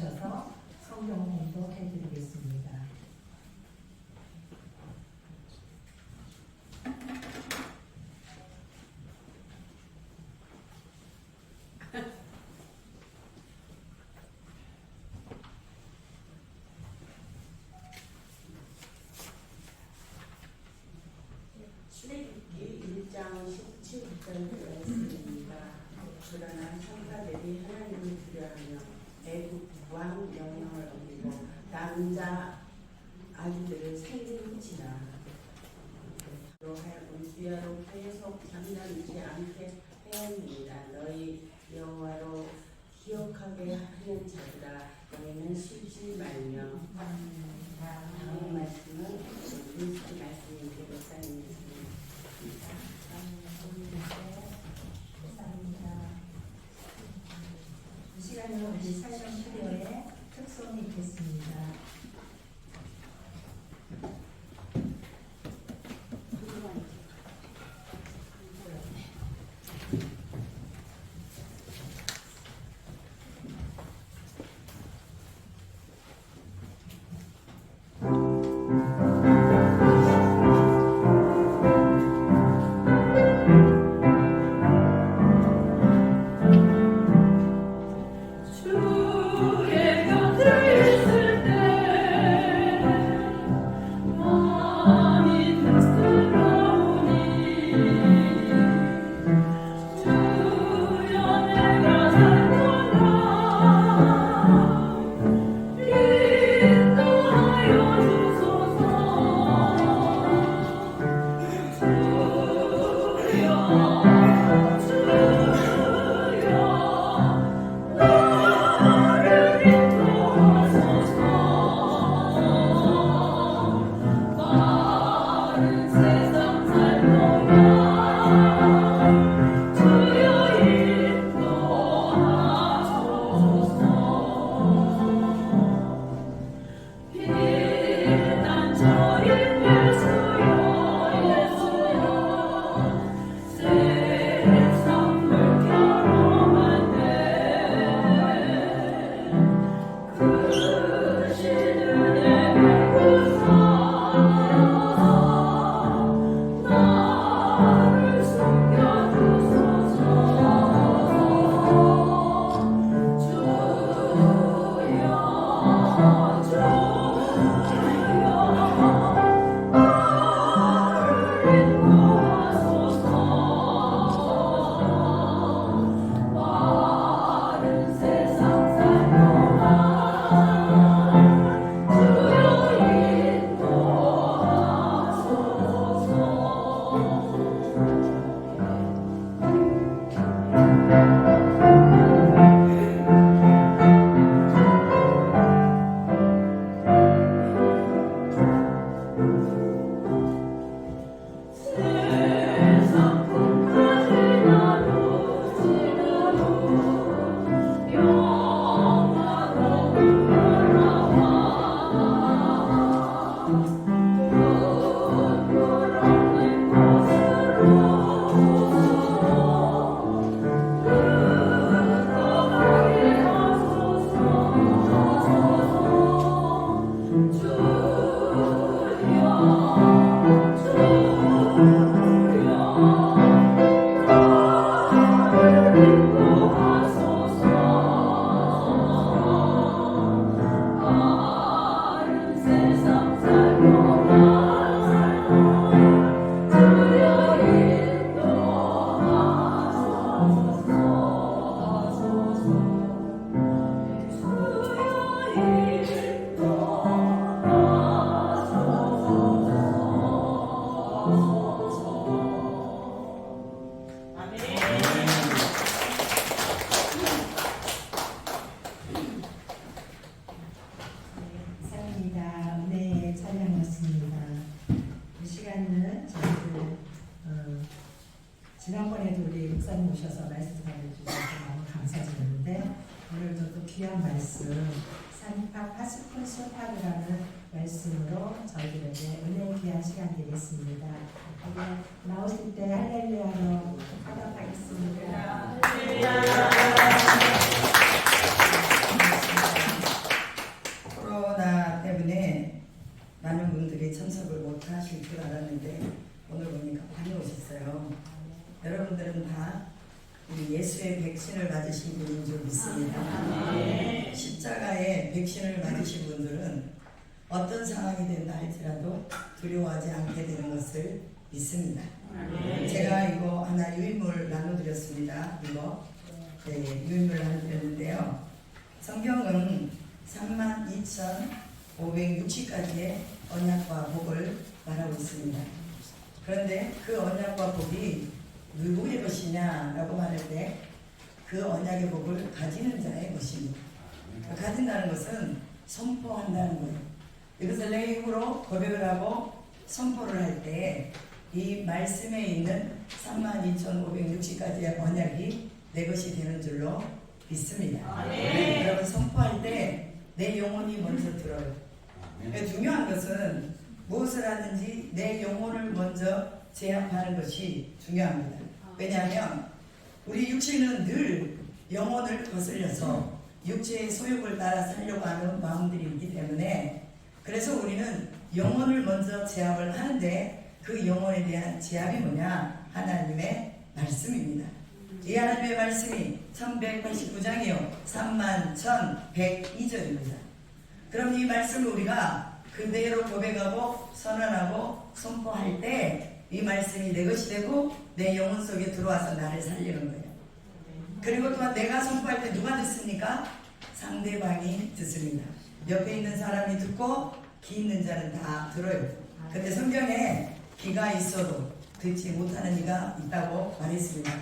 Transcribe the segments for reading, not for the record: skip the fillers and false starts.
나오셔서 성경 공독해 드리겠습니다. 출애굽기 1장 17절의 말씀입니다. 그러나 천사들이 하나님을 두려워하며 애굽 왕 명령을 어기고 남자 아기들을 살리지라. 로 하여금 주야로 계속 장난치 않게 하였느니라. 너희 여호와로 기억하게 하는 자들아, 너희는 쉬지 말며. 다음 말씀은 그리스도 말씀인데 목사님이 이 시간은 우리 사전 수료의 특송이 있겠습니다. 지난번에도 우리 목사님 오셔서 말씀 전해주셔서 너무 감사드리는데 오늘도 또 귀한 말씀 산파 파스콘 소파르라는 말씀으로 저희들에게 은혜의 귀한 시간 되겠습니다. 나오실 때 할렐루야로 하답하겠습니다. 여러분들은 다 우리 예수의 백신을 맞으신 분인 줄 믿습니다. 십자가의 백신을 맞으신 분들은 어떤 상황이 된다 할지라도 두려워하지 않게 되는 것을 믿습니다. 제가 이거 하나 유인물 나눠드렸습니다. 이거 유인물 나눠드렸는데요. 성경은 32,560가지의 언약과 복을 말하고 있습니다. 그런데 그 언약과 복이 누구의 것이냐라고 말할 때 그 언약의 복을 가지는 자의 것입니다. 가진다는 것은 선포한다는 거예요. 이것을 내 입으로 고백을 하고 선포를 할 때 이 말씀에 있는 32,560가지의 언약이 내 것이 되는 줄로 믿습니다. 여러분 선포할 때 내 영혼이 먼저 들어요. 중요한 것은 무엇을 하든지 내 영혼을 먼저 제압하는 것이 중요합니다. 왜냐하면 우리 육신은 늘 영혼을 거슬려서 육체의 소욕을 따라 살려고 하는 마음들이 있기 때문에 그래서 우리는 영혼을 먼저 제압을 하는데 그 영혼에 대한 제압이 뭐냐? 하나님의 말씀입니다. 이 하나님의 말씀이 1189장이요 31,102절입니다. 그럼 이 말씀을 우리가 그대로 고백하고 선언하고 선포할 때 이 말씀이 내 것이 되고 내 영혼 속에 들어와서 나를 살리는 거예요. 그리고 또한 내가 선포할 때 누가 듣습니까? 상대방이 듣습니다. 옆에 있는 사람이 듣고 귀 있는 자는 다 들어요. 근데 성경에 귀가 있어도 듣지 못하는 이가 있다고 말했습니다.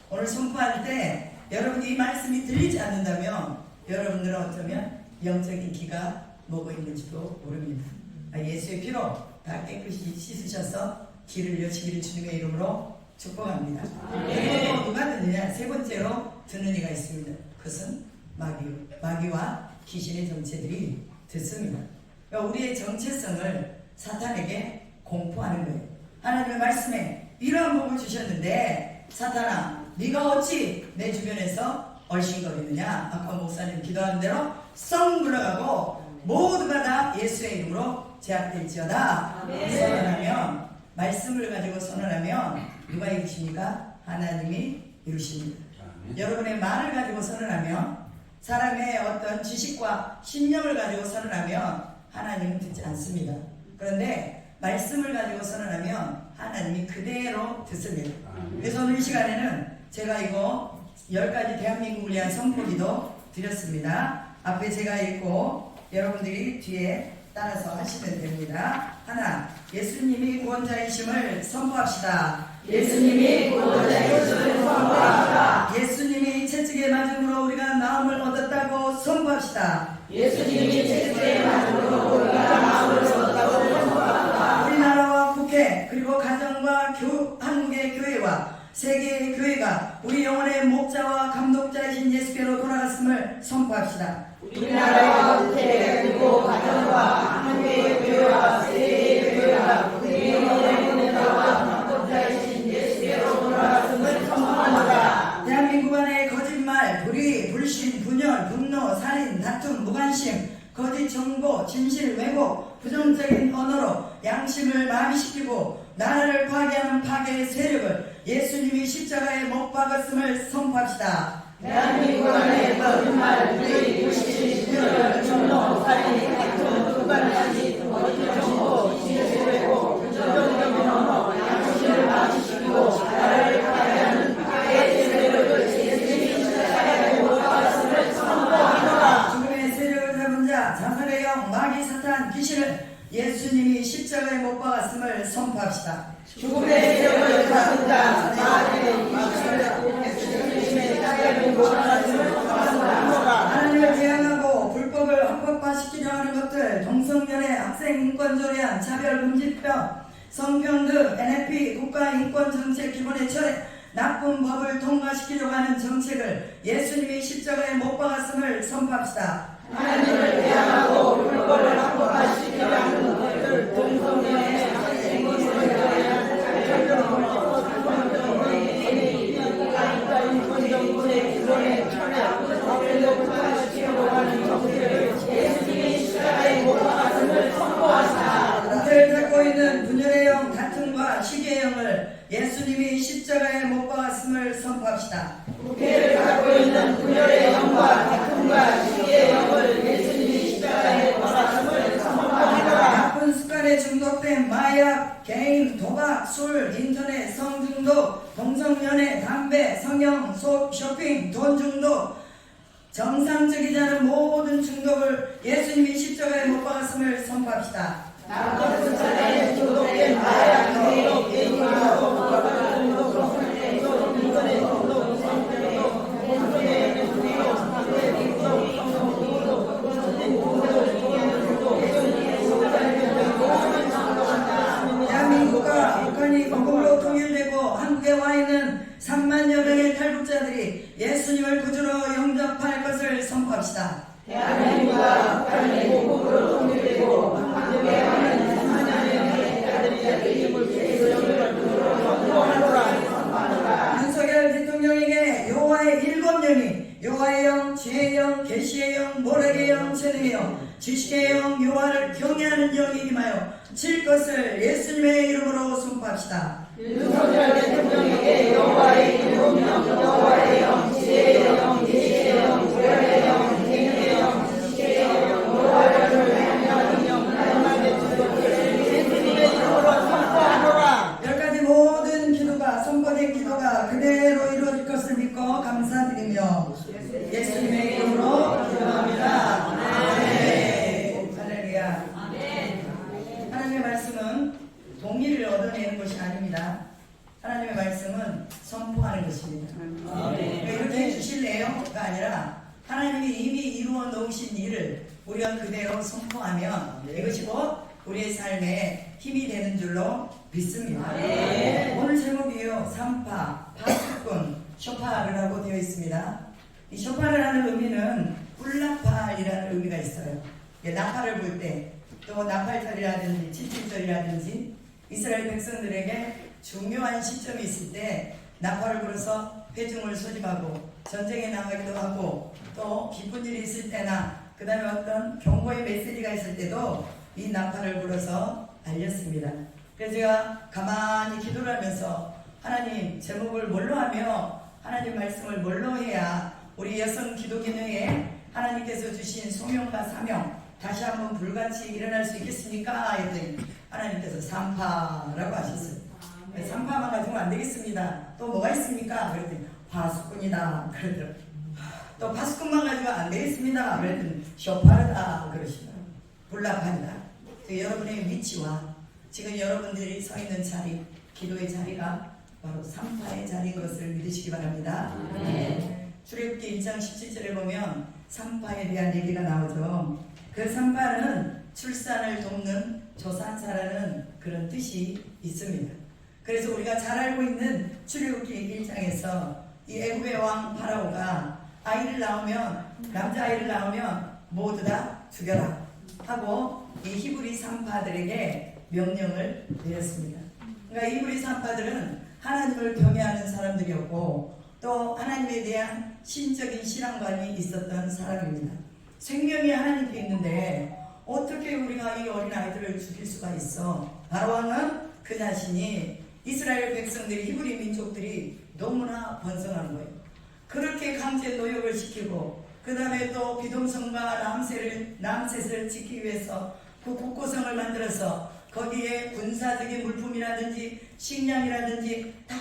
오늘 선포할 때 여러분이 이 말씀이 들리지 않는다면 여러분들은 어쩌면 영적인 귀가 먹어 있는지도 모릅니다. 예수의 피로 다 깨끗이 씻으셔서 귀를 여시기를 주님의 이름으로 축복합니다. 그리고 누가 듣느냐? 세 번째로 듣는 이가 있습니다. 그것은 마귀와 귀신의 정체들이 듣습니다. 그러니까 우리의 정체성을 사탄에게 공포하는 거예요. 하나님의 말씀에 이러한 복을 주셨는데 사탄아 네가 어찌 내 주변에서 얼씬거리느냐? 아까 목사님 기도하는 대로 썩 물러가고 모두가 다 예수의 이름으로 제압될지어다. 선언하면 말씀을 가지고 선언하면 누가 이루십니까? 하나님이 이루십니다. 여러분의 말을 가지고 선언하면 사람의 어떤 지식과 신념을 가지고 선언하면 하나님은 듣지 않습니다. 그런데 말씀을 가지고 선언하면 하나님이 그대로 듣습니다. 그래서 오늘 이 시간에는 제가 이거 10가지 대한민국을 위한 선포기도 드렸습니다. 앞에 제가 읽고 여러분들이 뒤에 따라서 하시면 됩니다. 하나, 예수님이 구원자이심을 선포합시다. 예수님이 구원자이심을 선포합시다. 예수님이 채찍에 맞음으로 우리가 나음을 얻었다고 선포합시다. 예수님이 채찍에 맞음으로 우리가 나음을 얻었다고 선포합시다. 우리나라와 국회 그리고 가정과 한국의 교회와 세계의 교회가 우리 영혼의 목자와 감독자이신 예수께로 돌아갔음을 선포합시다. 우리나라와 국회 그리고 가정과 한국의 교회와 세계의 교회가 우리 영혼의 목자와 감독자이신 예수께로 돌아갔음을 선포합니다. 대한민국 안에 거짓말, 불의, 불신, 분열, 분노, 살인, 다툼, 무관심, 거짓 정보, 진실, 왜곡, 부정적인 언어로 양심을 마비시키고 나라를 파괴하는 파괴의 세력을 예수님이 십자가에 못 박았음을 선포합시다. 대한민국 안에 거짓말, 불의, 불신, 분열, 분노, 살인, 다툼, 무관심, 거짓 정보, 진실, 왜곡, 부정적인 언어로 양심을 마비시키고 나라를 파괴하는 파괴의 세력을 예수님이 십자가에 못 박았음을 선포합니다. 죽음의 세력을 잡은 자, 자살의 영, 마귀, 사탄, 귀신을 예수님이 십자가에 못 박았음을 선포합시다. 죽음의 세력을 잡은 자, 마귀의 예수님의 십자가에 못 박았음을 선포합니다. 하나님을 대항하고 불법을 합법화시키려 하는 것들, 동성연애, 학생 인권조례안, 차별금지법, 성평등, NFP, 국가인권정책 기본의 철회, 나쁜 법을 통과시키려고 하는 정책을 예수님이 십자가에 못 박았음을 선포합시다. 하나님을 대항하고 불법을 합법화시키려 하는 것들, 동성연애, 학생 인권조례안, 차별금지법, 국가인권정책 기본의 철회, 법을 통과시키려고 하는 정책을 예수님이 십자가에 못 박았음을 선포합시다. 나를 잡고 있는 분열의 영, 다툼과 시기의 영을 예수님이 십자가에 못 박았음을 돌아섰음을 선포합시다. 부패를 갖고 있는 분열의 영과 다툼과 시기의 영을 예수님이 십자가에 돌아섰음을 선포하노라. 나쁜 습관에 중독된 마약, 개인, 도박, 술, 인터넷, 성중독, 동성연애, 담배, 성형, 쇼핑, 돈 중독, 정상적이지 않은 모든 중독을 예수님이 십자가에 못 박았음을 선포합시다. 나쁜 습관에 중독된 마약, 중독, 개인 중독, 도박 중독, 성형 중독, 인터넷 중독, 성중독, 동성애 중독, 담배 중독, 성형 중독, 대한민국과 북한이 거꾸로 통일되고 한국에 와 있는 3만여 명의 탈북자들이 예수님을 구주로 영접할 것을 선포합시다. 대한민국과 북한이 거꾸로 통일되고 한국에 와 있는 3만여 명의 탈북자들이 예수님을 구주로 영접하노라. 윤석열 대통령에게 여호와의 7영이 여호와의 영, 지혜의 영, 계시의 영, 모략의 영, 재능의 영, 지식의 영, 여호와를 경외하는 영이 임하여 칠 것을 예수님의 이름으로 선포합시다. 윤석열 대통령에게 여호와의 7명, 여호와의 영, 지혜의 영, 계시의 영, 모략의 영, 재능의 영, 지식의 영, 여호와를 경외하는 영, 하나님의 뜻을 예수님의 이름으로 선포하노라. 10가지 모든 기도가 선포된 기도가 그대로 이루어질 것을 믿고 감사드리며 예수님의 이름으로 기도합니다. 아멘. 할렐루야. 하나님의 말씀은 동의를 얻어내는 것이 아닙니다. 하나님의 말씀은 선포하는 것입니다. 이렇게 해주실래요?가 아니라 하나님이 이미 이루어 놓으신 일을 우리가 그대로 선포하면 이것이 곧 우리의 삶에 힘이 되는 줄로 믿습니다. 오늘 제목이요, 산파, 파수꾼, 쇼파르라고 되어 있습니다. 이 쇼파를 하는 의미는 꿀나팔이라는 의미가 있어요. 나팔을 불 때, 또 나팔절이라든지 칠칠절이라든지 이스라엘 백성들에게 중요한 시점이 있을 때 나팔을 불어서 회중을 소집하고 전쟁에 나가기도 하고, 또 기쁜 일이 있을 때나 그 다음에 어떤 경고의 메시지가 있을 때도 이 나팔을 불어서 알렸습니다. 그래서 제가 가만히 기도를 하면서 하나님, 제목을 뭘로 하며 하나님 말씀을 뭘로 해야 우리 여성 기도기능에 하나님께서 주신 소명과 사명 다시 한번 불같이 일어날 수 있겠습니까? 했더니 하나님께서 산파라고 하셨어요. 산파만 가지고 안 되겠습니다. 또 뭐가 있습니까? 그랬더니 파수꾼이다 그러더라고요. 또 파수꾼만 가지고 안 되겠습니다. 그랬더니 쇼파르다 그러시더라고요. 불나팔이다. 여러분의 위치와 지금 여러분들이 서 있는 자리, 기도의 자리가 바로 산파의 자리인 것을 믿으시기 바랍니다. 출애굽기 1장 17절에 보면 산파에 대한 얘기가 나오죠. 그 산파는 출산을 돕는 조산사라는 그런 뜻이 있습니다. 그래서 우리가 잘 알고 있는 출애굽기 1장에서 이 애굽의 왕 파라오가 아이를 낳으면, 남자아이를 낳으면 모두 다 죽여라 하고 이 히브리 산파들에게 명령을 내렸습니다. 그러니까 히브리 산파들은 하나님을 경외하는 사람들이었고 또 하나님에 대한 신적인 신앙관이 있었던 사람입니다. 생명이 하나님께 있는데 어떻게 우리가 이 어린아이들을 죽일 수가 있어? 바로왕은 그 자신이 이스라엘 백성들이, 히브리 민족들이 너무나 번성한 거예요. 그렇게 강제 노역을 시키고 그 다음에 또 비동성과 람셋을 지키기 위해서 그 국고성을 만들어서 거기에 군사적인 물품이라든지 식량이라든지 다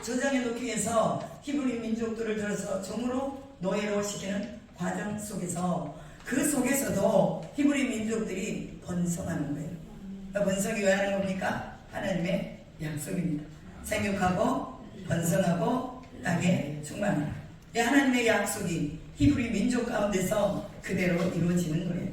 저장해 놓기 위해서 히브리 민족들을 들어서 종으로 노예로 시키는 과정 속에서, 그 속에서도 히브리 민족들이 번성하는 거예요. 그러니까 번성이 왜 하는 겁니까? 하나님의 약속입니다. 생육하고 번성하고 땅에 충만하라. 이 하나님의 약속이 히브리 민족 가운데서 그대로 이루어지는 거예요.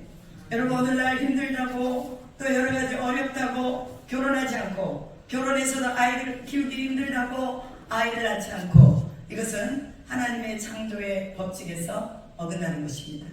여러분, 오늘날 힘들다고 또 여러 가지 어렵다고 결혼하지 않고, 결혼해서도 아이를 키우기 힘들다고 아이를 낳지 않고, 이것은 하나님의 창조의 법칙에서 어긋나는 것입니다.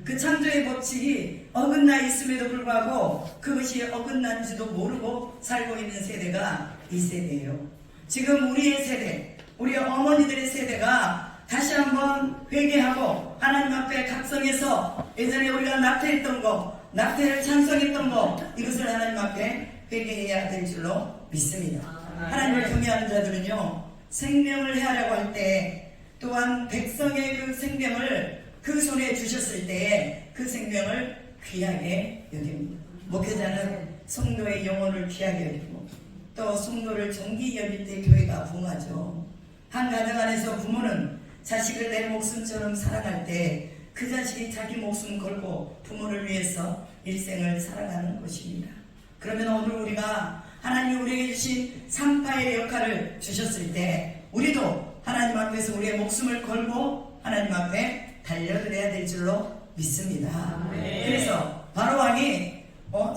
그 창조의 법칙이 어긋나 있음에도 불구하고 그것이 어긋난지도 모르고 살고 있는 세대가 이 세대예요. 지금 우리의 세대, 우리 어머니들의 세대가 다시 한번 회개하고 하나님 앞에 각성해서 예전에 우리가 낙태했던 거, 낙태를 찬성했던 거, 이것을 하나님 앞에 회개해야 될 줄로 믿습니다. 하나님을 경외하는 자들은요, 생명을 해하라고 할 때, 또한 백성의 그 생명을 그 손에 주셨을 때에 그 생명을 귀하게 여깁니다. 목회자는 성도의 영혼을 귀하게 여기고 또 성도를 존귀히 여길 때 교회가 부흥하죠. 한 가정 안에서 부모는 자식을 내 목숨처럼 사랑할 때 그 자식이 자기 목숨 걸고 부모를 위해서 일생을 살아가는 것입니다. 그러면 오늘 우리가 하나님이 우리에게 주신 산파의 역할을 주셨을 때 우리도 하나님 앞에서 우리의 목숨을 걸고 하나님 앞에 달려들어야 될 줄로 믿습니다. 그래서 바로왕이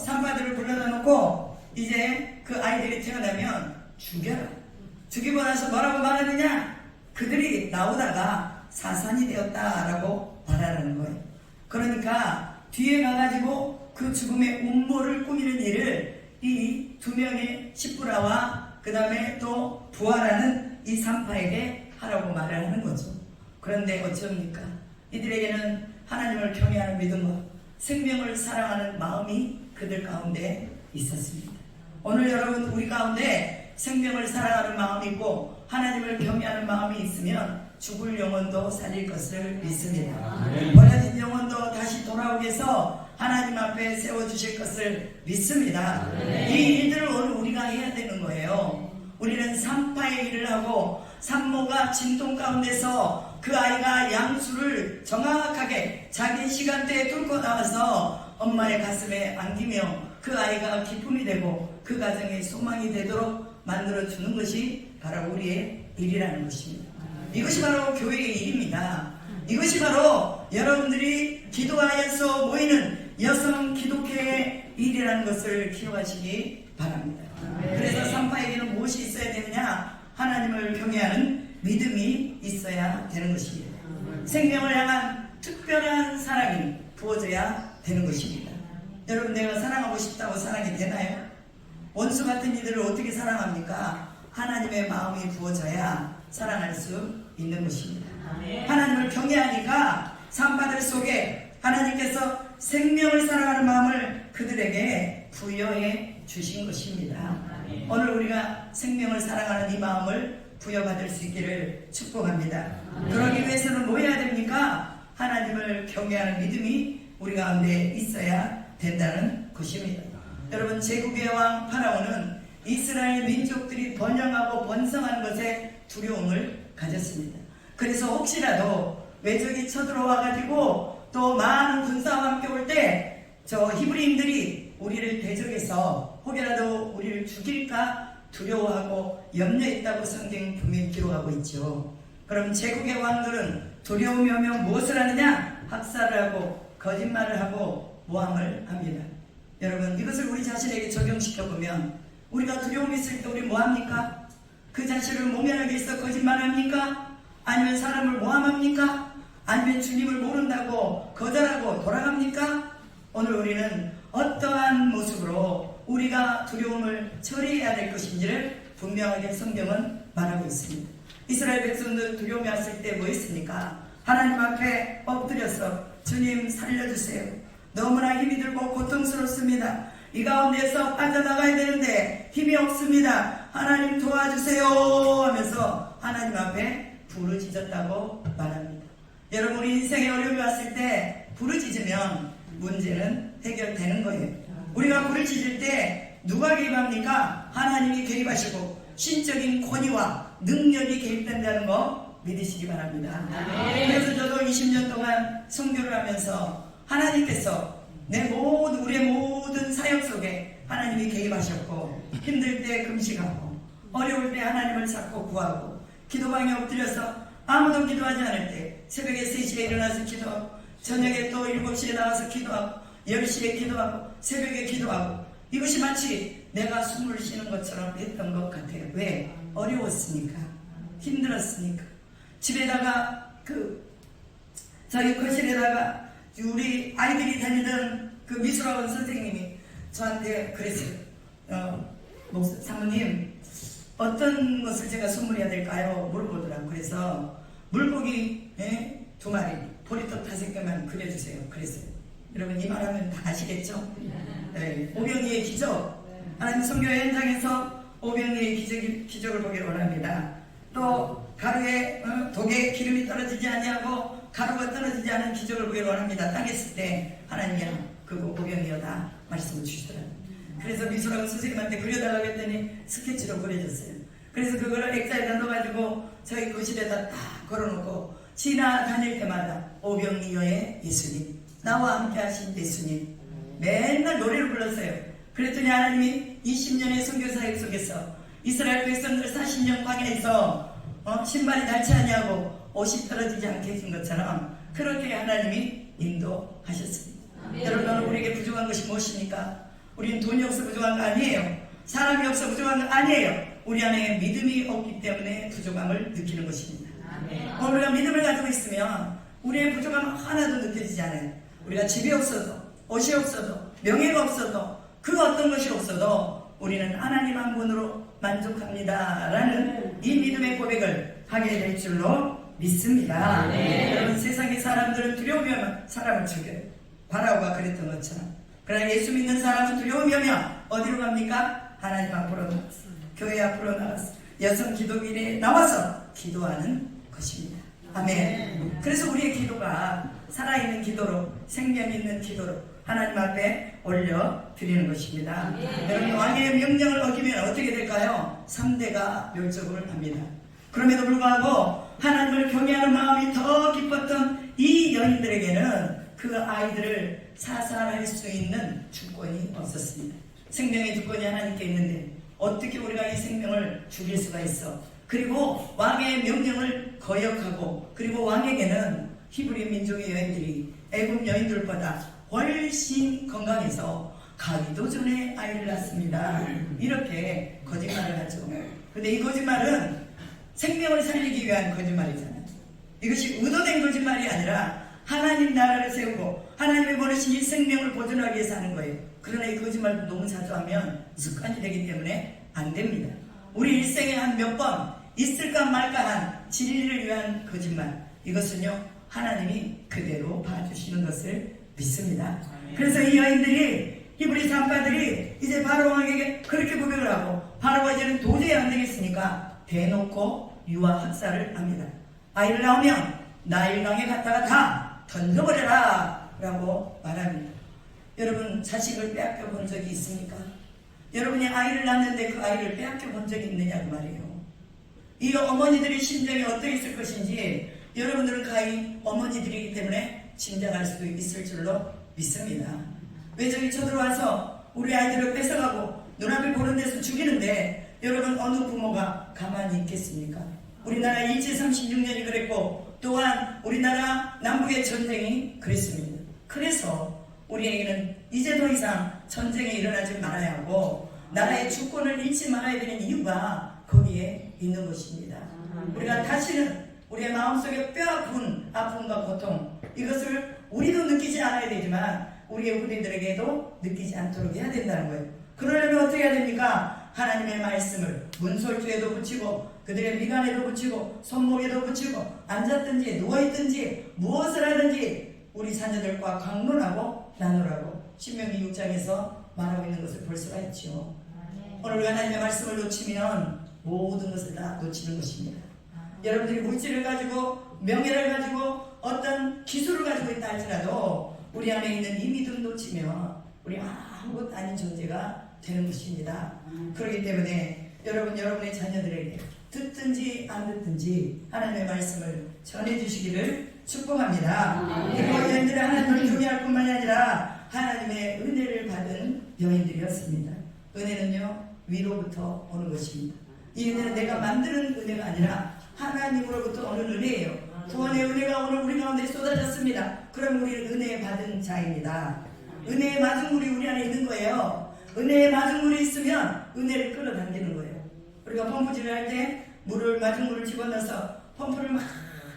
산파들을 불러다 놓고 이제 그 아이들이 태어나면 죽여라. 죽이고 나서 뭐라고 말하느냐? 그들이 나오다가 사산이 되었다라고 말하라는 거예요. 그러니까 뒤에 가가지고 그 죽음의 음모를 꾸미는 일을 이 두 명의 십부라와 그 다음에 또 부하라는 이 산파에게 하라고 말을 하는 거죠. 그런데 어찌합니까? 이들에게는 하나님을 경외하는 믿음과 생명을 사랑하는 마음이 그들 가운데 있었습니다. 오늘 여러분 우리 가운데 생명을 사랑하는 마음이 있고 하나님을 경외하는 마음이 있으면 죽을 영혼도 살릴 것을 믿습니다. 버려진 영혼도 다시 돌아오게 해서 하나님 앞에 세워주실 것을 믿습니다. 이 일들을 오늘 우리가 해야 되는 거예요. 우리는 산파의 일을 하고 산모가 진동 가운데서 그 아이가 양수를 정확하게 자기 시간대에 뚫고 나와서 엄마의 가슴에 안기며 그 아이가 기쁨이 되고 그 가정의 소망이 되도록 만들어주는 것이 바로 우리의 일이라는 것입니다. 이것이 바로 교회의 일입니다. 이것이 바로 여러분들이 기도하여서 모이는 여성 기독회의 일이라는 것을 기억하시기 바랍니다. 그래서 산파에게는 무엇이 있어야 되느냐? 하나님을 경외하는 믿음이 있어야 되는 것입니다. 생명을 향한 특별한 사랑이 부어져야 되는 것입니다. 여러분, 내가 사랑하고 싶다고 사랑이 되나요? 원수 같은 이들을 어떻게 사랑합니까? 하나님의 마음이 부어져야 사랑할 수 있는 것입니다. 하나님을 경외하니까 산파들 속에 하나님께서 생명을 사랑하는 마음을 그들에게 부여해 주신 것입니다. 오늘 우리가 생명을 사랑하는 이 마음을 부여받을 수 있기를 축복합니다. 그러기 위해서는 뭐 해야 됩니까? 하나님을 경외하는 믿음이 우리 가운데 있어야 된다는 것입니다. 여러분, 제국의 왕 파라오는 이스라엘 민족들이 번영하고 번성한 것에 두려움을 가졌습니다. 그래서 혹시라도 외적이 쳐들어와 가지고 또 많은 군사와 함께 올 때 저 히브리인들이 우리를 대적해서 혹여라도 우리를 죽일까 두려워하고 염려했다고 성경이 분명히 기록하고 있죠. 그럼 제국의 왕들은 두려움이 오면 무엇을 하느냐? 학살을 하고 거짓말을 하고 모함을 합니다. 여러분, 이것을 우리 자신에게 적용시켜보면 우리가 두려움이 있을 때 우리 뭐합니까? 그 자신을 모면하기 위해서 거짓말합니까? 아니면 사람을 모함합니까? 아니면 주님을 모른다고 거절하고 돌아갑니까? 오늘 우리는 어떠한 모습으로 우리가 두려움을 처리해야 될 것인지를 분명하게 성경은 말하고 있습니다. 이스라엘 백성들 두려움이 왔을 때 뭐 했습니까? 하나님 앞에 엎드려서 주님 살려주세요. 너무나 힘이 들고 고통스럽습니다. 이 가운데서 빠져나가야 되는데 힘이 없습니다. 하나님 도와주세요 하면서 하나님 앞에 부르짖었다고 말합니다. 여러분, 우리 인생에 어려움이 왔을 때 부르짖으면 문제는 해결되는 거예요. 우리가 부르짖을 때 누가 개입합니까? 하나님이 개입하시고 신적인 권위와 능력이 개입된다는 거 믿으시기 바랍니다. 그래서 저도 20년 동안 선교를 하면서 하나님께서 우리의 모든 사역 속에 하나님이 개입하셨고 힘들 때 금식하고 어려울 때 하나님을 찾고 구하고 기도방에 엎드려서 아무도 기도하지 않을 때 새벽에 3시에 일어나서 기도하고 저녁에 또 7시에 나와서 기도하고 10시에 기도하고 새벽에 기도하고 이것이 마치 내가 숨을 쉬는 것처럼 했던 것 같아요. 왜? 어려웠으니까, 힘들었으니까. 집에다가 저희 거실에다가 우리 아이들이 다니던 그 미술학원 선생님이 저한테 그랬어요. 사모님, 어떤 것을 제가 선물해야 될까요? 물어보더라고요. 그래서 물고기 2마리, 보리떡 5개만 그려주세요. 그랬어요. 여러분, 이 말하면 다 아시겠죠? 네. 오병이의 기적. 하나님 선교 현장에서 오병이의 기적을 보기를 원합니다. 또 가루에 독에 기름이 떨어지지 아니하고 가루가 떨어지지 않은 기적을 보기를 원합니다. 땅에 있을 때 하나님이 그거 오병이어다 말씀을 주시더라고요. 그래서 미소라고 선생님한테 그려달라고 했더니 스케치로 그려줬어요. 그래서 그거를 액자에다 넣어가지고 저희 거실에다 딱 걸어놓고 지나다닐 때마다 오병이어의 예수님, 나와 함께 하신 예수님, 맨날 노래를 불렀어요. 그랬더니 하나님이 20년의 선교사역 속에서 이스라엘 백성들 40년 광야에서 신발이 닳지 아니하고 옷이 떨어지지 않게 해준 것처럼 그렇게 하나님이 인도하셨습니다. 여러분, 우리에게 부족한 것이 무엇입니까? 우리는 돈이 없어 부족한 거 아니에요. 사람이 없어 부족한 거 아니에요. 우리 안에 믿음이 없기 때문에 부족함을 느끼는 것입니다. 우리가 믿음을 가지고 있으면 우리의 부족함은 하나도 느껴지지 않아요. 우리가 집이 없어도, 옷이 없어도, 명예가 없어도, 그 어떤 것이 없어도 우리는 하나님 한 분으로 만족합니다 라는 이 믿음의 고백을 하게 될 줄로 믿습니다. 여러분, 세상의 사람들은 두려움이 오면 사람을 죽여요. 바라오가 그랬던 것처럼. 그러나 예수 믿는 사람은 두려움이 오면 어디로 갑니까? 하나님 앞으로 나갔어. 교회 앞으로 나갔어. 여성 기도일에 나와서 기도하는 것입니다. 아멘. 그래서 우리의 기도가 살아있는 기도로, 생명 있는 기도로 하나님 앞에 올려드리는 것입니다. 여러분, 왕의 명령을 어기면 어떻게 될까요? 3대가 멸종을 합니다. 그럼에도 불구하고 하나님을 경외하는 마음이 더 깊었던 이 여인들에게는 그 아이들을 사살할 수 있는 주권이 없었습니다. 생명의 주권이 하나님께 있는데 어떻게 우리가 이 생명을 죽일 수가 있어? 그리고 왕의 명령을 거역하고, 그리고 왕에게는 히브리 민족의 여인들이 애굽 여인들보다 훨씬 건강해서 가기도 전에 아이를 낳습니다. 이렇게 거짓말을 하죠. 근데 이 거짓말은 생명을 살리기 위한 거짓말이잖아요. 이것이 의도된 거짓말이 아니라 하나님 나라를 세우고 하나님이 보내신 이 생명을 보존하기 위해서 하는 거예요. 그러나 이 거짓말도 너무 자주 하면 습관이 되기 때문에 안 됩니다. 우리 일생에 한 몇 번 있을까 말까 한 진리를 위한 거짓말, 이것은요 하나님이 그대로 봐주시는 것을 믿습니다. 그래서 이 여인들이, 히브리 산파들이 이제 바로 왕에게 그렇게 고백을 하고, 바로가 이제는 도저히 안 되겠으니까 대놓고 유아 학살을 합니다. 아이를 낳으면 나일강에 갔다가 다 던져버려라 라고 말합니다. 여러분, 자식을 빼앗겨 본 적이 있습니까? 여러분이 아이를 낳는데 그 아이를 빼앗겨 본 적이 있느냐고 말이에요. 이 어머니들의 심정이 어떠했을 것인지 여러분들은 가히 어머니들이기 때문에 짐작할 수 있을 줄로 믿습니다. 왜 저기 쳐들어와서 우리 아이들을 뺏어가고 눈앞에 보는 데서 죽이는데 여러분, 어느 부모가 가만히 있겠습니까? 우리나라 일제 36년이 그랬고, 또한 우리나라 남북의 전쟁이 그랬습니다. 그래서 우리에게는 이제 더 이상 전쟁이 일어나지 말아야 하고 나라의 주권을 잃지 말아야 되는 이유가 거기에 있는 것입니다. 우리가 다시는 우리의 마음속에 뼈아픈 아픔과 고통, 이것을 우리도 느끼지 않아야 되지만 우리의 후대들에게도 느끼지 않도록 해야 된다는 거예요. 그러려면 어떻게 해야 됩니까? 하나님의 말씀을 문설주에도 붙이고 그들의 미간에도 붙이고 손목에도 붙이고 앉았든지 누워있든지 무엇을 하든지 우리 자녀들과 강론하고 나누라고 신명기 6장에서 말하고 있는 것을 볼 수가 있죠. 오늘 하나님의 말씀을 놓치면 모든 것을 다 놓치는 것입니다. 여러분들이 물질을 가지고 명예를 가지고 어떤 기술을 가지고 있다 할지라도 우리 안에 있는 이 믿음 놓치면 우리 아무것도 아닌 존재가 되는 것입니다. 그렇기 때문에 여러분의 자녀들에게 듣든지 안 듣든지 하나님의 말씀을 전해주시기를 축복합니다. 그리고 여인들은 하나님을 경외할 뿐만이 아니라 하나님의 은혜를 받은 여인들이었습니다. 은혜는요 위로부터 오는 것입니다. 이 은혜는 내가 만드는 은혜가 아니라 하나님으로부터 오는 은혜예요. 구원의 은혜가 오늘 우리 가운데 쏟아졌습니다. 그럼 우리는 은혜 받은 자입니다. 은혜의 마중물이 우리 안에 있는 거예요. 은혜의 마중물이 있으면 은혜를 끌어당기는 거예요. 우리가 펌프질을 할 때 마중물을 집어넣어서 펌프를 막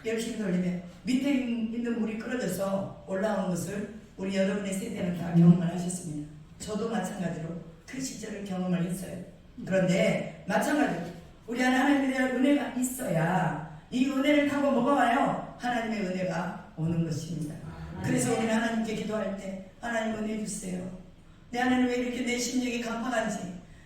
열심히 돌리면 밑에 있는 물이 끌어져서 올라오는 것을 우리 여러분의 세대는 다 경험을 하셨습니다. 저도 마찬가지로 그 시절을 경험을 했어요. 그런데 마찬가지로 우리 안에 하나님에 대한 은혜가 있어야 이 은혜를 타고 뭐가 와요? 하나님의 은혜가 오는 것입니다. 그래서 우리는 하나님께 기도할 때 하나님 은혜 주세요. 내 하나님 왜 이렇게 내 심령이 강팍한지,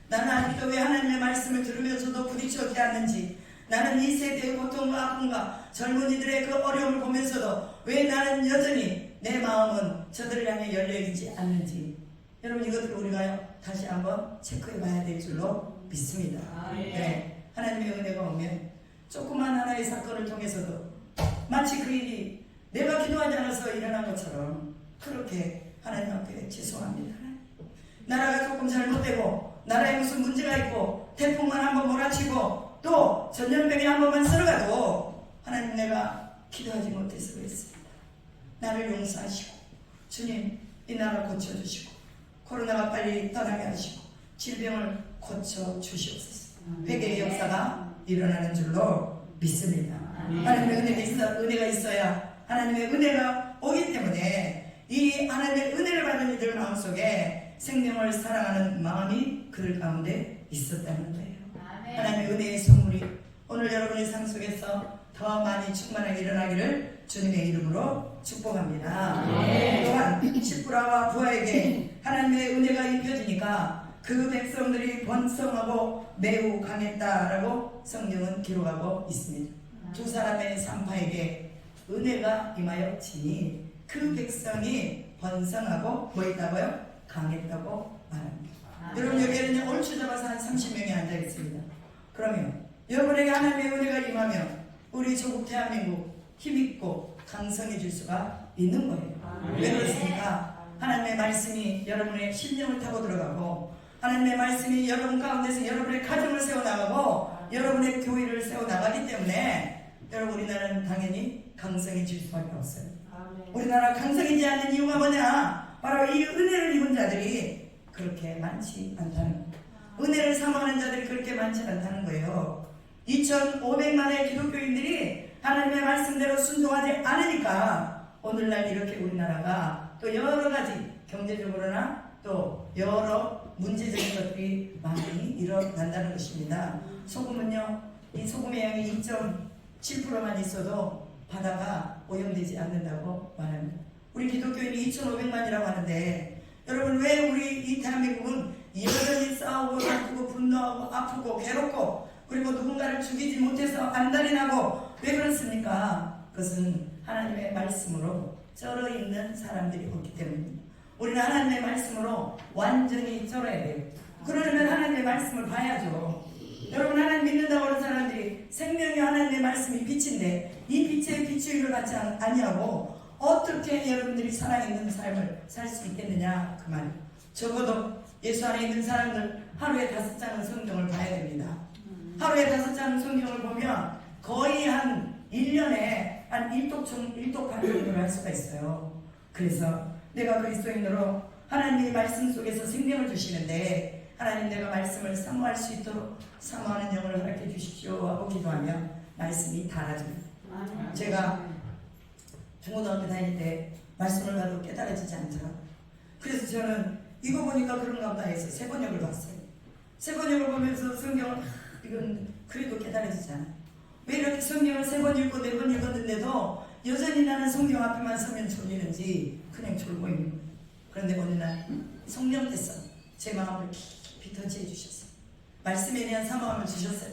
나는 아직도 왜 하나님의 말씀을 들으면서도 부딪혀오지 않는지, 나는 이 세대의 고통과 아픔과 젊은이들의 그 어려움을 보면서도 왜 나는 여전히 내 마음은 저들을 향해 열려있지 않는지, 여러분 이것들을 우리가 다시 한번 체크해 봐야 될 줄로 믿습니다. 네, 하나님의 은혜가 오면 조그만 하나의 사건을 통해서도 마치 그 일이 내가 기도하지 않아서 일어난 것처럼 그렇게 하나님 앞에 죄송합니다. 나라가 조금 잘못되고 나라에 무슨 문제가 있고 태풍만 한번 몰아치고 또 전염병이 한 번만 쓸어가도 하나님 내가 기도하지 못해서 그랬습니다. 나를 용서하시고 주님 이 나라 고쳐주시고 코로나가 빨리 떠나게 하시고 질병을 고쳐주시옵소서. 회개의 역사가 일어나는 줄로 믿습니다. 하나님의 은혜가 있어야 하나님의 은혜가 오기 때문에 이 하나님의 은혜를 받은 이들 마음속에 생명을 사랑하는 마음이 그들 가운데 있었다는 거예요. 하나님의 은혜의 선물이 오늘 여러분의 삶 속에서 더 많이 충만하게 일어나기를 주님의 이름으로 축복합니다. 또한 십부라와 부하에게 하나님의 은혜가 입혀지니까 그 백성들이 번성하고 매우 강했다라고 성경은 기록하고 있습니다. 두 사람의 산파에게 은혜가 임하였지니 그 백성이 번성하고 뭐 있다고요? 강했다고 말합니다. 여러분 여기에는 얼추 잡아서 한 30명이 앉아 있습니다. 그러면 여러분에게 하나님의 은혜가 임하면 우리 조국 대한민국 힘있고 강성해질 수가 있는 거예요. 왜 그렇습니까? 하나님의 말씀이 여러분의 심령을 타고 들어가고 하나님의 말씀이 여러분 가운데서 여러분의 가정을 세워나가고 여러분의 교회를 세워나가기 때문에 여러분 우리나라는 당연히 강성해질 수밖에 없어요. 우리나라 강성해지지 않는 이유가 뭐냐? 바로 이 은혜를 입은 자들이 그렇게 많지 않다는 거예요. 은혜를 사모하는 자들이 그렇게 많지 않다는 거예요. 2,500만의 기독교인들이 하나님의 말씀대로 순종하지 않으니까 오늘날 이렇게 우리나라가 또 여러 가지 경제적으로나 또 여러 문제적인 것들이 많이 일어난다는 것입니다. 소금은요, 이 소금의 양이 2.7%만 있어도 바다가 오염되지 않는다고 말합니다. 우리 기독교인이 2,500만이라고 하는데 여러분 왜 우리 이 대한민국은 여전히 싸우고 아프고 분노하고 아프고 괴롭고 그리고 누군가를 죽이지 못해서 안달이 나고 왜 그렇습니까? 그것은 하나님의 말씀으로 쩔어 있는 사람들이 없기 때문입니다. 우리는 하나님의 말씀으로 완전히 쩔어야 돼요. 그러려면 하나님의 말씀을 봐야죠. 여러분 하나님 믿는다고 하는 사람들이 생명이 하나님의 말씀이 빛인데 이 빛의 비추임을 받지 아니하고 어떻게 여러분들이 살아있는 삶을 살 수 있겠느냐 그 말이에요. 적어도 예수 안에 있는 사람들 하루에 5장은 성경을 봐야 됩니다. 하루에 5장 성경을 보면 거의 한 1년에 한 1독 반 정도를 할 수가 있어요. 그래서 내가 그리스도인으로 하나님의 말씀 속에서 생명을 주시는데 하나님 내가 말씀을 사모할 수 있도록 사모하는 영을 허락해 주십시오 하고 기도하면 말씀이 달아집니다. 제가 중고등학교 다닐 때 말씀을 봐도 깨달아지지 않더라고요. 그래서 저는 이거 보니까 그런가 보다 해서 세 번역을 봤어요. 세 번역을 보면서 성경을 이건 그래도 깨달아지지 않아요. 왜 이렇게 성경을 3번 읽고 4번 읽었는데도 여전히 나는 성경 앞에만 서면 졸리는지 그냥 졸고 있는 거예요. 그런데 어느 날 성령께서 제 마음을 깊이 터치해 주셨어요. 말씀에 대한 사모함을 주셨어요.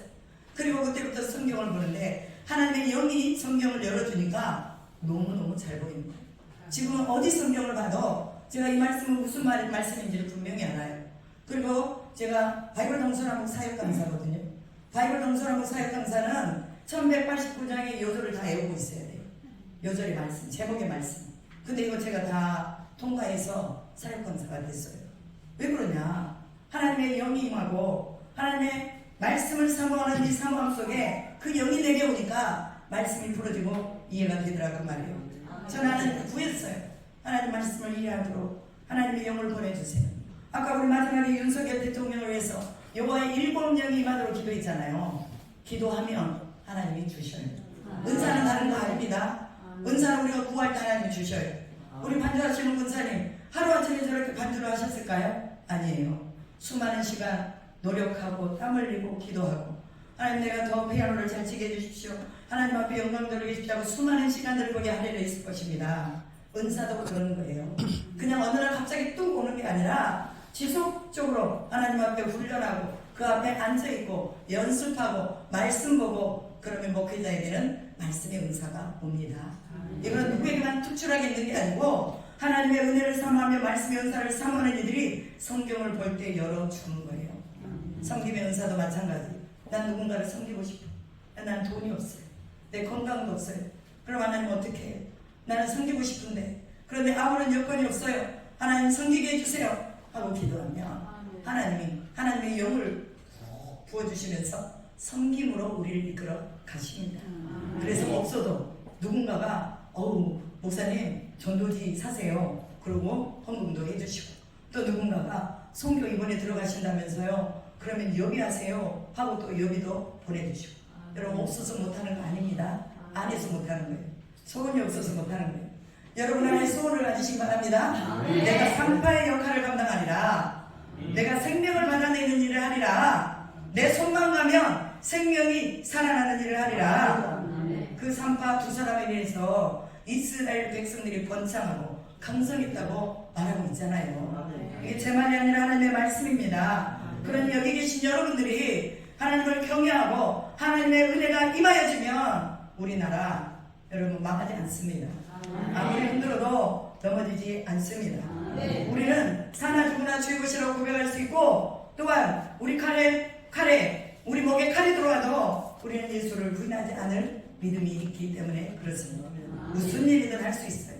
그리고 그때부터 성경을 보는데 하나님의 영이 성경을 열어주니까 너무너무 잘 보이는 거예요. 지금 어디 성경을 봐도 제가 이 말씀은 무슨 말씀인지를 분명히 알아요. 그리고 제가 바이블 동서남북 사역 강사거든요. 바이블 동서남북 사역 강사는 1189장의 요절을 다 외우고 있어야 돼요. 요절의 말씀, 제목의 말씀. 근데 이거 제가 다 통과해서 사역 강사가 됐어요. 왜 그러냐? 하나님의 영이 임하고 하나님의 말씀을 사모하는 이 사모함 속에 그 영이 내게 오니까 말씀이 풀어지고 이해가 되더라고 말이에요. 저는 하나님을 구했어요. 하나님 말씀을 이해하도록 하나님의 영을 보내주세요. 아까 우리 마지막에 윤석열 대통령을 위해서 여호와의 7영이 임하도록 기도했잖아요. 기도하면 하나님이 주셔요. 은사는 다른 거 아닙니다. 은사는 우리가 구할 때 하나님이 주셔요. 우리 반주하시는 은사님 하루아침에 저렇게 반주를 하셨을까요? 아니에요. 수많은 시간 노력하고 땀 흘리고 기도하고 하나님 내가 더 피아노를 잘 치게 해주십시오. 하나님 앞에 영광 돌리게 해주시고 수많은 시간들을 거기에 할애를 있을 것입니다. 은사도 그런 거예요. 그냥 어느 날 갑자기 뚝 오는 게 아니라 지속적으로 하나님 앞에 훈련하고 그 앞에 앉아있고 연습하고 말씀 보고 그러면 목회자에게는 말씀의 은사가 옵니다. 이건 누구에게만 특출하게 있는 게 아니고 하나님의 은혜를 사모하며 말씀의 은사를 사모하는 이들이 성경을 볼 때 열어주는 거예요. 섬김의 은사도 마찬가지. 난 누군가를 섬기고 싶어. 난 돈이 없어요. 내 건강도 없어요. 그럼 하나님 어떻게 해요? 나는 섬기고 싶은데 그런데 아무런 여건이 없어요. 하나님 섬기게 해주세요 하고 기도하면 하나님이 하나님의 영을 부어주시면서 섬김으로 우리를 이끌어 가십니다. 그래서 없어도 누군가가 목사님 전도지 사세요. 그리고 헌금도 해주시고 또 누군가가 선교 이번에 들어가신다면서요. 그러면 여기 하세요 하고 또 여기도 보내주시고 여러분 없어서 못하는 거 아닙니다. 안 해서 못하는 거예요. 소원이 없어서 못하는 거예요. 여러분 하나의 소원을 가지시기 바랍니다. 내가 상파의 역할을 감당하리라. 내가 생명을 받아내는 일을 하리라. 내 손만 가면 생명이 살아나는 일을 하리라. 그 상파 두 사람에 대해서 이스라엘 백성들이 번창하고 강성했다고 말하고 있잖아요. 이게 제 말이 아니라 하나님의 말씀입니다. 그러니 여기 계신 여러분들이 하나님을 경외하고 하나님의 은혜가 임하여지면 우리나라 여러분 망하지 않습니다. 아무리 힘들어도 넘어지지 않습니다. 우리는 사나 죽으나 주의 것이라고 고백할 수 있고 또한 우리 칼에 우리 목에 칼이 들어와도 우리는 예수를 부인하지 않을 믿음이 있기 때문에 그렇습니다. 무슨 일이든 할 수 있어요.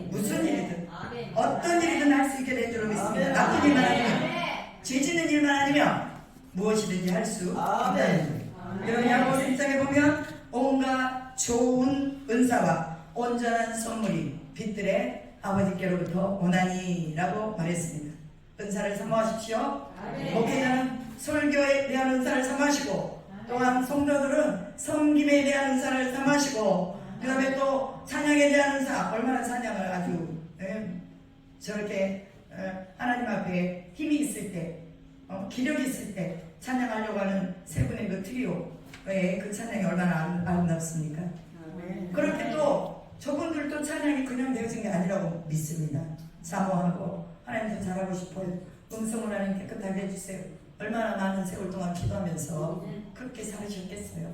무슨 일이든 어떤 일이든 할 수 있게 된 줄로 믿습니다. 나쁜 일만 아니면 죄 짓는 일만 아니면 무엇이든지 할 수 있다는 거예요. 여러분 야고보서 1장에 보면 온갖 좋은 은사와 온전한 선물이 빛들의 아버지께로부터 오나니라고 말했습니다. 은사를 사모하십시오. 목회자는 설교에 대한 은사를 사모하시고 또한 성도들은 섬김에 대한 은사를 사모하시고 그 다음에 또 찬양에 대한 은사 얼마나 찬양을 아주 저렇게 하나님 앞에 힘이 있을 때 기력이 있을 때 찬양하려고 하는 세 분의 그 트리오의 그 찬양이 얼마나 아름답습니까? 그렇게 또 저분들도 찬양이 그냥 되어진 게 아니라고 믿습니다. 사모하고 하나님 더 잘하고 싶어요. 음성을 하나님 깨끗하게 해주세요. 얼마나 많은 세월 동안 기도하면서 그렇게 살으셨겠어요.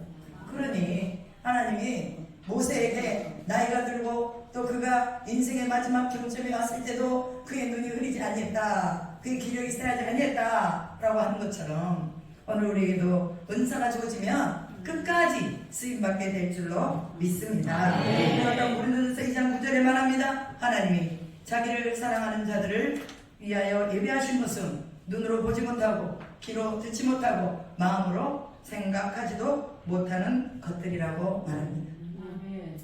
그러니 하나님이 모세에게 나이가 들고 또 그가 인생의 마지막 경점에 왔을 때도 그의 눈이 흐리지 아니했다. 그의 기력이 세하지 아니했다 라고 하는 것처럼 오늘 우리에게도 은사가 주어지면 끝까지 쓰임받게 될 줄로 믿습니다. 그러나 우리는 2장 9절에 말합니다. 하나님이 자기를 사랑하는 자들을 위하여 예비하신 것은 눈으로 보지 못하고 귀로 듣지 못하고 마음으로 생각하지도 못하는 것들이라고 말합니다.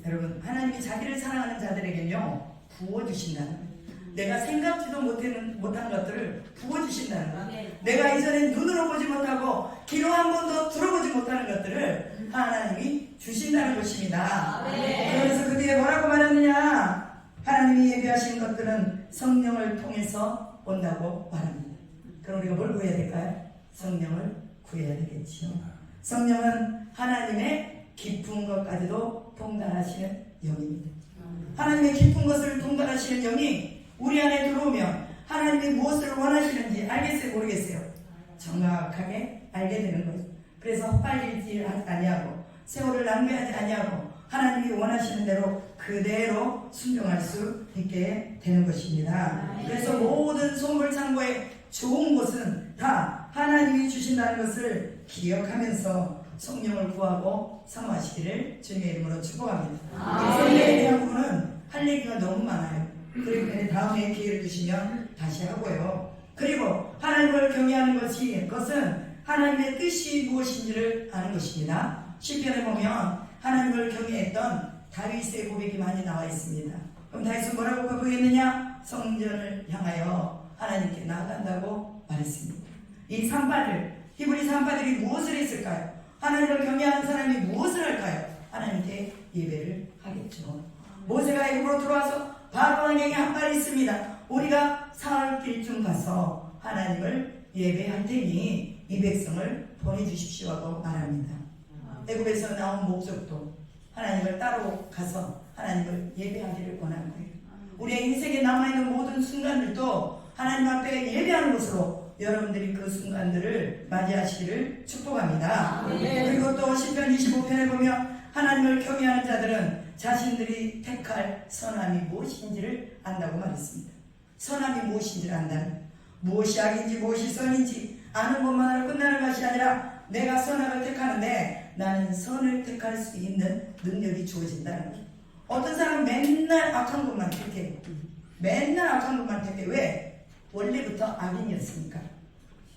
여러분 하나님이 자기를 사랑하는 자들에게는요 부어주신다는 거예요. 내가 생각지도 못한 것들을 부어주신다는 거예요. 내가 이전에 눈으로 보지 못하고 귀로 한 번도 들어보지 못하는 것들을 하나님이 주신다는 것입니다. 그래서 그 뒤에 뭐라고 말하느냐, 하나님이 예비하신 것들은 성령을 통해서 온다고 말합니다. 그럼 우리가 뭘 구해야 될까요? 성령을 구해야 되겠지요. 성령은 하나님의 깊은 것까지도 통달하시는 영입니다. 하나님의 깊은 것을 통달하시는 영이 우리 안에 들어오면 하나님이 무엇을 원하시는지 알겠어요? 모르겠어요? 정확하게 알게 되는 거죠. 그래서 헛발질지 아니하고 세월을 낭비하지 아니하고 하나님이 원하시는 대로 그대로 순종할 수 있게 되는 것입니다. 그래서 모든 선물창고의 좋은 것은 다 하나님이 주신다는 것을 기억하면서 성령을 구하고 사모하시기를 주님의 이름으로 축복합니다. 성령에 대한 부분은 할 얘기가 너무 많아요. 그리고 다음에 기회를 주시면 다시 하고요. 그리고 하나님을 경외하는 것은 하나님의 뜻이 무엇인지를 아는 것입니다. 시편에 보면 하나님을 경외했던 다윗의 고백이 많이 나와 있습니다. 그럼 다윗은 뭐라고 고백했느냐? 성전을 향하여 하나님께 나아간다고 말했습니다. 이 산파들, 히브리 산파들이 무엇을 했을까요? 하나님을 경외하는 사람이 무엇을 할까요? 하나님께 예배를 하겠죠. 모세가 애굽으로 들어와서 바로에게 한 말이 있습니다. 우리가 사흘 길쯤 가서 하나님을 예배할 테니 이 백성을 보내주십시오 하고 말합니다. 애굽에서 나온 목적도 하나님을 따로 가서 하나님을 예배하기를 원하는 거예요. 우리의 인생에 남아있는 모든 순간들도 하나님 앞에 예배하는 것으로 여러분들이 그 순간들을 맞이하시기를 축복합니다. 아멘. 그리고 또 시편 25편에 보면 하나님을 경외하는 자들은 자신들이 택할 선함이 무엇인지를 안다고 말했습니다. 선함이 무엇인지를 안다는, 무엇이 악인지 무엇이 선인지 아는 것만으로 끝나는 것이 아니라 내가 선악을 택하는데 나는 선을 택할 수 있는 능력이 주어진다는 거죠. 어떤 사람은 맨날 악한 것만 택해요. 맨날 악한 것만 택해. 왜? 원래부터 악인이었으니까.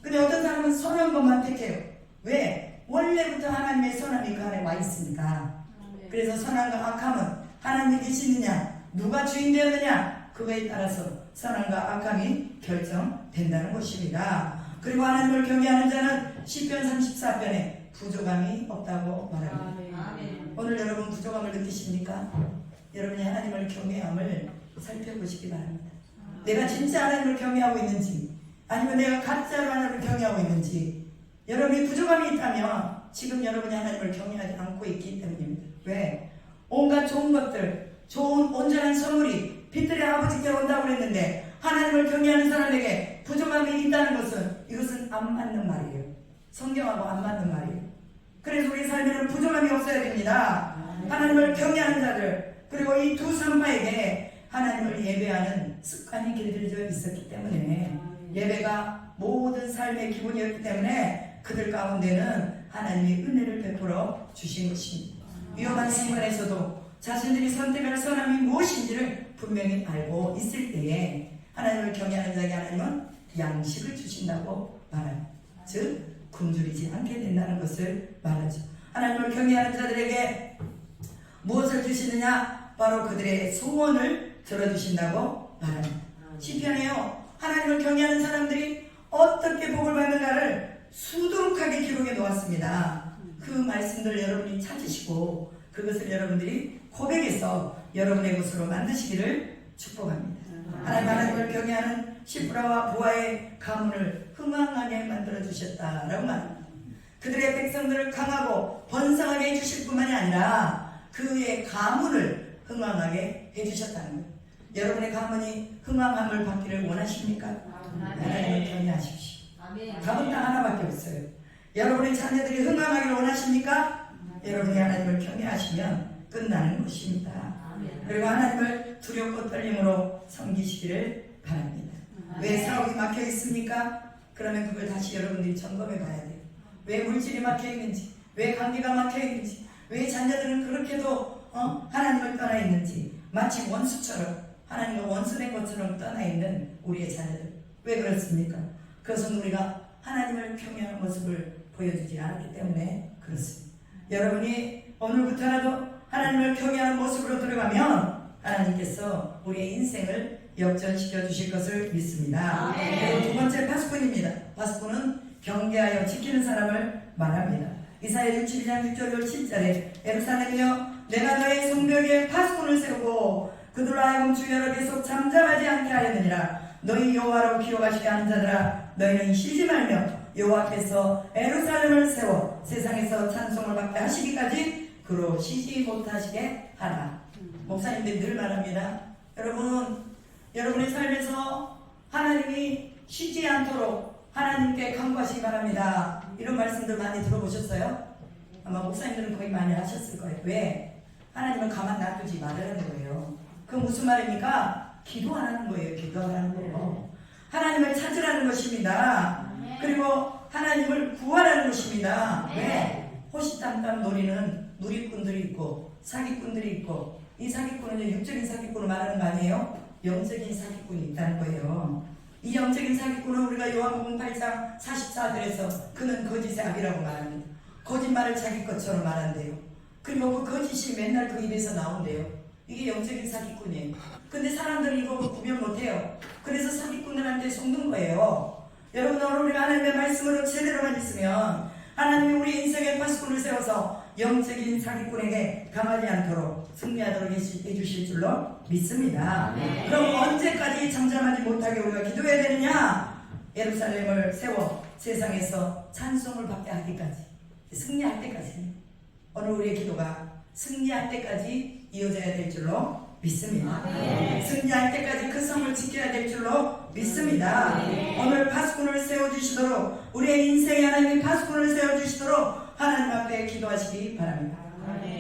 근데 어떤 사람은 선한 것만 택해요. 왜? 원래부터 하나님의 선함이 그 안에 와 있으니까. 그래서 선함과 악함은 하나님이 계시느냐, 누가 주인 되었느냐, 그거에 따라서 선함과 악함이 결정된다는 것입니다. 그리고 하나님을 경외하는 자는 시편 34편에 부족함이 없다고 말합니다. 오늘 여러분 부족함을 느끼십니까? 여러분이 하나님을 경외함을 살펴보시기 바랍니다. 내가 진짜 하나님을 경외하고 있는지, 아니면 내가 가짜로 하나님을 경외하고 있는지. 여러분이 부족함이 있다면 지금 여러분이 하나님을 경외하지 않고 있기 때문입니다. 왜? 온갖 좋은 것들, 좋은 온전한 선물이 빛들의 아버지께 온다고 그랬는데 하나님을 경외하는 사람에게 부족함이 있다는 것은, 이것은 안 맞는 말이에요. 성경하고 안 맞는 말이에요. 그래서 우리 삶에는 부족함이 없어야 됩니다. 하나님을 경외하는 자들, 그리고 이 두 산파에게 하나님을 예배하는 습관이 길들여져 있었기 때문에, 예배가 모든 삶의 기본이었기 때문에 그들 가운데는 하나님이 은혜를 베풀어 주신 것입니다. 위험한 순간에서도 자신들이 선택할 선함이 무엇인지를 분명히 알고 있을 때에 하나님을 경외하는 자에게 하나님은 양식을 주신다고 말합니다. 즉 굶주리지 않게 된다는 것을 말하죠. 하나님을 경외하는 자들에게 무엇을 주시느냐? 바로 그들의 소원을 들어주신다고 말합니다. 시편에요, 하나님을 경외하는 사람들이 어떻게 복을 받는가를 수두룩하게 기록해 놓았습니다. 그 말씀들 여러분이 찾으시고 그것을 여러분들이 고백해서 여러분의 것으로 만드시기를 축복합니다. 하나님을 경외하는 시프라와 보아의 가문을 흥왕하게 만들어 주셨다라고 말합니다. 그들의 백성들을 강하고 번성하게 해주실 뿐만이 아니라 그의 가문을 흥왕하게 해주셨다는 거예요. 여러분의 가문이 흥왕함을 받기를 원하십니까? 하나님을 경외하십시오. 답은 딱 하나밖에 없어요. 여러분의 자녀들이 흥왕하기를 원하십니까? 여러분이 하나님을 경외하시면 끝나는 것입니다. 그리고 하나님을 두렵고 떨림으로 섬기시기를 바랍니다. 왜 사업이 막혀 있습니까? 그러면 그걸 다시 여러분들이 점검해 봐야 돼요. 왜 물질이 막혀 있는지, 왜 관계가 막혀 있는지, 왜 자녀들은 그렇게도 하나님을 떠나 있는지, 마치 원수처럼, 하나님과 원수된 것처럼 떠나 있는 우리의 자녀들, 왜 그렇습니까? 그것은 우리가 하나님을 경외하는 모습을 보여주지 않았기 때문에 그렇습니다. 여러분이 오늘부터라도 하나님을 경외하는 모습으로 들어가면 하나님께서 우리의 인생을 역전시켜 주실 것을 믿습니다. 두 번째 파수꾼입니다. 파수꾼은 경계하여 지키는 사람을 말합니다. 이사야 62장 6절 7절에 예루살렘이여, 내가 너의 성벽에 파수꾼을 세우고 그들로 하여금 주여로 계속 잠잠하지 않게 하였느니라. 너희 여호와로 기록하시게 하는 자들아, 너희는 쉬지 말며 여호와께서 예루살렘을 세워 세상에서 찬송을 받게 하시기까지 그로 쉬지 못하시게 하라. 목사님들이 늘 말합니다. 여러분의 삶에서 하나님이 쉬지 않도록 하나님께 간구하시기 바랍니다. 이런 말씀들 많이 들어보셨어요? 아마 목사님들은 거의 많이 하셨을 거예요. 왜? 하나님을 가만 놔두지 말으라는 거예요. 그 무슨 말입니까? 기도하라는 거예요. 기도하라는 거예요. 하나님을 찾으라는 것입니다. 그리고 하나님을 구하라는 것입니다. 왜? 호시탐탐 노리는 누리꾼들이 있고 사기꾼들이 있고, 이 사기꾼은 육적인 사기꾼을 말하는 거 아니에요? 영적인 사기꾼이 있다는 거예요. 이 영적인 사기꾼은 우리가 요한복음 8장 44절에서 그는 거짓의 악이라고 말합니다. 거짓말을 자기 것처럼 말한대요. 그리고 그 거짓이 맨날 그 입에서 나온대요. 이게 영적인 사기꾼이에요. 근데 사람들이 이거 구별 못해요. 그래서 사기꾼들한테 속는 거예요. 여러분, 오늘 우리가 하나님의 말씀으로 제대로만 있으면 하나님이 우리 인생의 파수꾼을 세워서 영적인 사기꾼에게 당하지 않도록 승리하도록 해주실 줄로 믿습니다. 그럼 언제까지 잠잠하지 못하게 우리가 기도해야 되느냐? 예루살렘을 세워 세상에서 찬송을 받게 하기까지, 승리할 때까지. 오늘 우리의 기도가 승리할 때까지 이어져야 될 줄로 믿습니다. 승리할 때까지 그 성을 지켜야 될 줄로 믿습니다. 오늘 파수꾼을 세워주시도록 우리의 인생에 하나님이 파수꾼을 세워주시도록 하나님 앞에 기도하시기 바랍니다.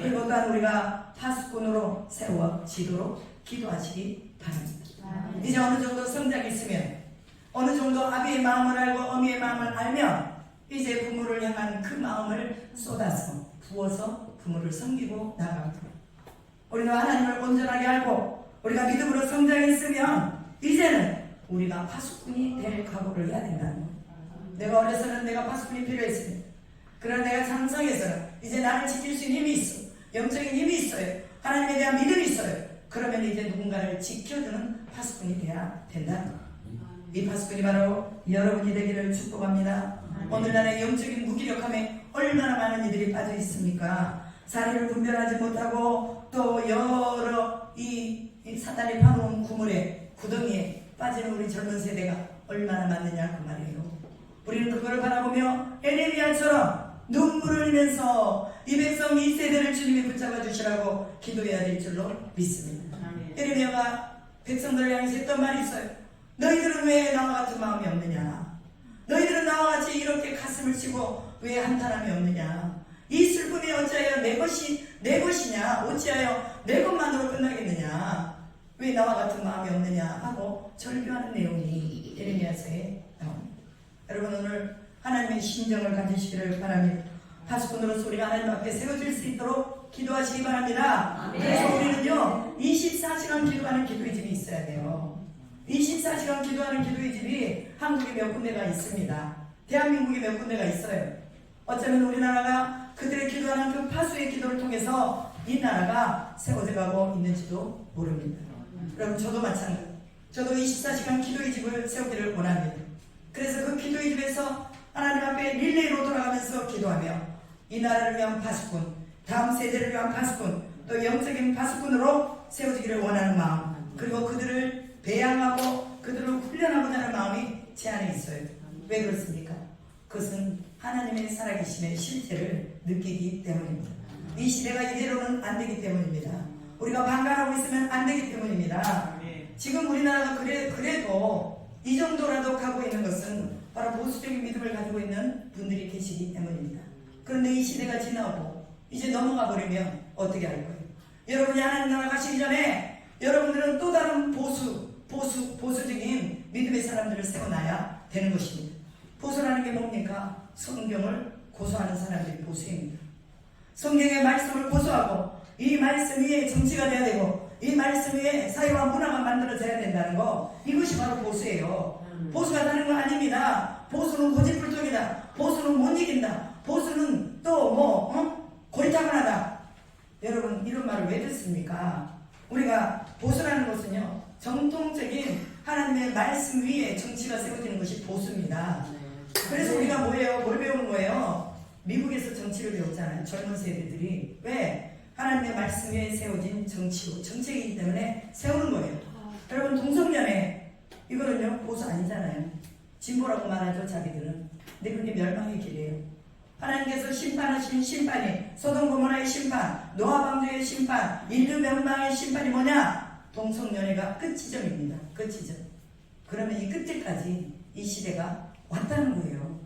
그리고 또한 우리가 파수꾼으로 세워지도록 기도하시기 바랍니다. 이제 어느 정도 성장이 있으면, 어느 정도 아비의 마음을 알고 어미의 마음을 알면 이제 부모를 향한 그 마음을 쏟아서 부어서 부모를 섬기고 나가고, 우리가 하나님을 온전하게 알고 우리가 믿음으로 성장했으면 이제는 우리가 파수꾼이 될 각오를 해야 된다는 거예요. 내가 어려서는 내가 파수꾼이 필요했습니다. 그러나 내가 장성해서는 이제 나를 지킬 수 있는 힘이 있어, 영적인 힘이 있어요, 하나님에 대한 믿음이 있어요. 그러면 이제 누군가를 지켜주는 파수꾼이 돼야 된다는 거예요. 이 파수꾼이 바로 여러분이 되기를 축복합니다. 오늘날의 영적인 무기력함에 얼마나 많은 이들이 빠져 있습니까? 사리를 분별하지 못하고 또 여러 이 사단이 파놓은 구물에 구덩이에 빠지는 우리 젊은 세대가 얼마나 많느냐 그 말이에요. 우리는 그걸 바라보며 에레미야처럼 눈물을 흘리면서 이 백성 이 세대를 주님이 붙잡아 주시라고 기도해야 될 줄로 믿습니다. 에레미야가 백성들을 향해서 했던 말이 있어요. 너희들은 왜 나와 같은 마음이 없느냐? 너희들은 나와 같이 이렇게 가슴을 치고 왜 한탄함이 없느냐? 이 슬픔이 어찌하여 내 것이냐? 어찌하여 내 것만으로 끝나겠느냐? 왜 나와 같은 마음이 없느냐? 하고 절규하는 내용이 에레미야서에 나옵니다. 여러분, 오늘 하나님의 심정을 가지시기를 바랍니다. 파수꾼으로서 우리가 하나님 앞에 세워질 수 있도록 기도하시기 바랍니다. 그래서 우리는요 24시간 기도하는 기도의 집이 있어야 돼요. 24시간 기도하는 기도의 집이 한국에 몇 군데가 있습니다. 대한민국에 몇 군데가 있어요. 어쩌면 우리나라가 그들의 기도하는 그 파수의 기도를 통해서 이 나라가 세워져 가고 있는지도 모릅니다. 그럼 저도 마찬가지. 저도 24시간 기도의 집을 세우기를 원합니다. 그래서 그 기도의 집에서 하나님 앞에 릴레이로 돌아가면서 기도하며 이 나라를 위한 파수꾼, 다음 세대를 위한 파수꾼, 또 영적인 파수꾼으로 세워지기를 원하는 마음, 그리고 그들을 배양하고 그들을 훈련하고자 하는 마음이 제 안에 있어요. 왜 그렇습니까? 그것은 하나님의 살아계심의 실체를 느끼기 때문입니다. 이 시대가 이대로는 안 되기 때문입니다. 우리가 방관하고 있으면 안 되기 때문입니다. 지금 우리나라가 그래도 이 정도라도 가고 있는 것은 바로 보수적인 믿음을 가지고 있는 분들이 계시기 때문입니다. 그런데 이 시대가 지나고 이제 넘어가 버리면 어떻게 할 거예요? 여러분이 하나님 나라 가시기 전에 여러분들은 또 다른 보수적인 믿음의 사람들을 세워놔야 되는 것입니다. 보수라는 게 뭡니까? 성경을 고수하는 사람들이 보수입니다. 성경의 말씀을 고수하고 이 말씀 위에 정치가 돼야 되고 이 말씀 위에 사회와 문화가 만들어져야 된다는 거, 이것이 바로 보수예요. 보수가 다른 거 아닙니다. 보수는 고집불통이다. 보수는 못 이긴다. 보수는 또 고리타분하다. 여러분, 이런 말을 왜 듣습니까? 우리가 보수라는 것은요 정통적인 하나님의 말씀 위에 정치가 세워지는 것이 보수입니다. 그래서 우리가 뭐예요? 뭘 배우는 거예요? 미국에서 정치를 배웠잖아요. 젊은 세대들이. 왜? 하나님의 말씀 위에 세워진 정책이기 때문에 세우는 거예요. 여러분, 동성연애 이거는요 보수 아니잖아요. 진보라고 말하죠 자기들은. 근데 그게 멸망의 길이에요. 하나님께서 심판하신 심판이 소돔 고모라의 심판, 노아 방주의 심판, 인류 멸망의 심판이 뭐냐? 동성연애가 끝지점입니다. 끝지점. 그러면 이 끝에까지 이 시대가 왔다는 거예요.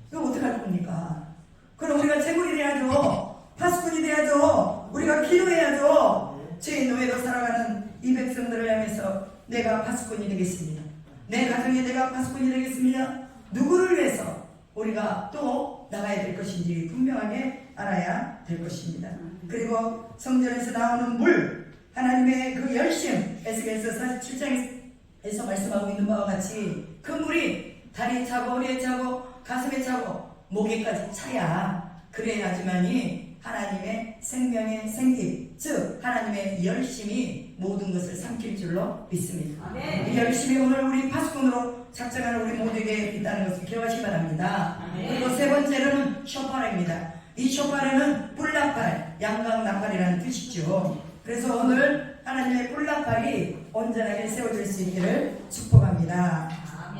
이거 어떡할 겁니까? 그럼 우리가 제물이 돼야죠. 파수꾼이 돼야죠. 우리가 기도해야죠. 죄의 노예로 살아가는 이 백성들을 향해서 내가 파수꾼이 되겠습니다. 내 가정에 내가 파수꾼이 되겠습니다. 누구를 위해서 우리가 또 나가야 될 것인지 분명하게 알아야 될 것입니다. 그리고 성전에서 나오는 물, 하나님의 그 열심, 에스겔서 47장에서 말씀하고 있는 바와 같이 그 물이 다리에 차고 허리에 차고 가슴에 차고 목에까지 차야, 그래야지만이 하나님의 생명의 생기, 즉 하나님의 열심이 모든 것을 삼킬 줄로 믿습니다. 이 열심이 오늘 우리 파수꾼으로 작정하는 우리 모두에게 있다는 것을 기억하시기 바랍니다. 그리고 세 번째로는 쇼파레입니다. 이 쇼파레는 뿔나팔, 양강나팔이라는 뜻이죠. 그래서 오늘 하나님의 뿔나팔이 온전하게 세워질 수 있기를 축복합니다.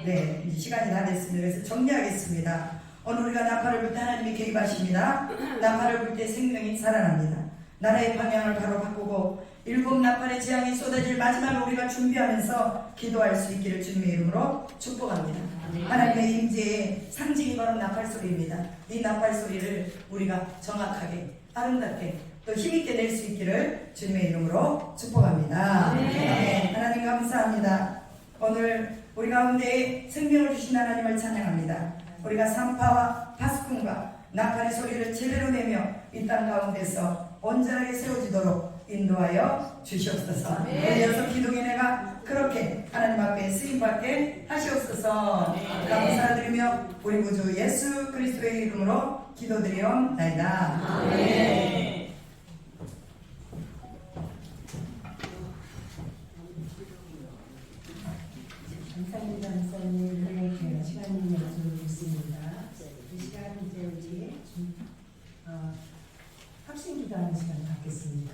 네, 이제 시간이 다 됐습니다. 그래서 정리하겠습니다. 오늘 우리가 나팔을 불 때 하나님이 개입하십니다. 나팔을 불 때 생명이 살아납니다. 나라의 방향을 바로 바꾸고 일곱 나팔의 재앙이 쏟아질 마지막을 우리가 준비하면서 기도할 수 있기를 주님의 이름으로 축복합니다. 하나님의 임재의 상징이 바로 나팔 소리입니다. 이 나팔 소리를 우리가 정확하게 아름답게 또 힘있게 낼 수 있기를 주님의 이름으로 축복합니다. 하나님 감사합니다. 오늘 우리 가운데 생명을 주신 하나님을 찬양합니다. 우리가 산파와 파수꾼과 나팔의 소리를 제대로 내며 이 땅 가운데서 온전하게 세워지도록 인도하여 주시옵소서. 이어서 기도에 내가 그렇게 하나님 앞에 쓰임받게 하시옵소서. 감사드리며 우리 구주 예수 그리스도의 이름으로 기도드리옵나이다. 감사합니다. 목사님 이렇게 시간이 여쭈고 있습니다. 이 시간 이제 우리 합심 기도하는 시간 갖겠습니다.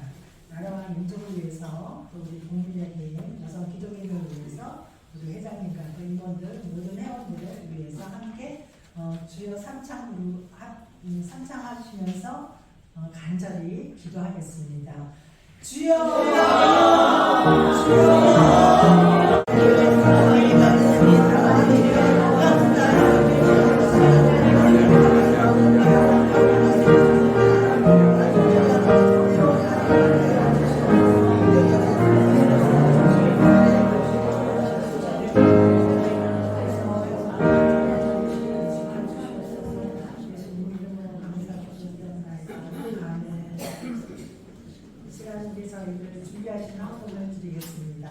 나라와 민족을 위해서 또 우리 국민의힘 여성 기독인을 위해서 우리 회장님과 또 임원들 모든 회원들을 위해서 함께 주여 삼창하시면서 간절히 기도하겠습니다. 주여 준비하신 헌금을 드리겠습니다.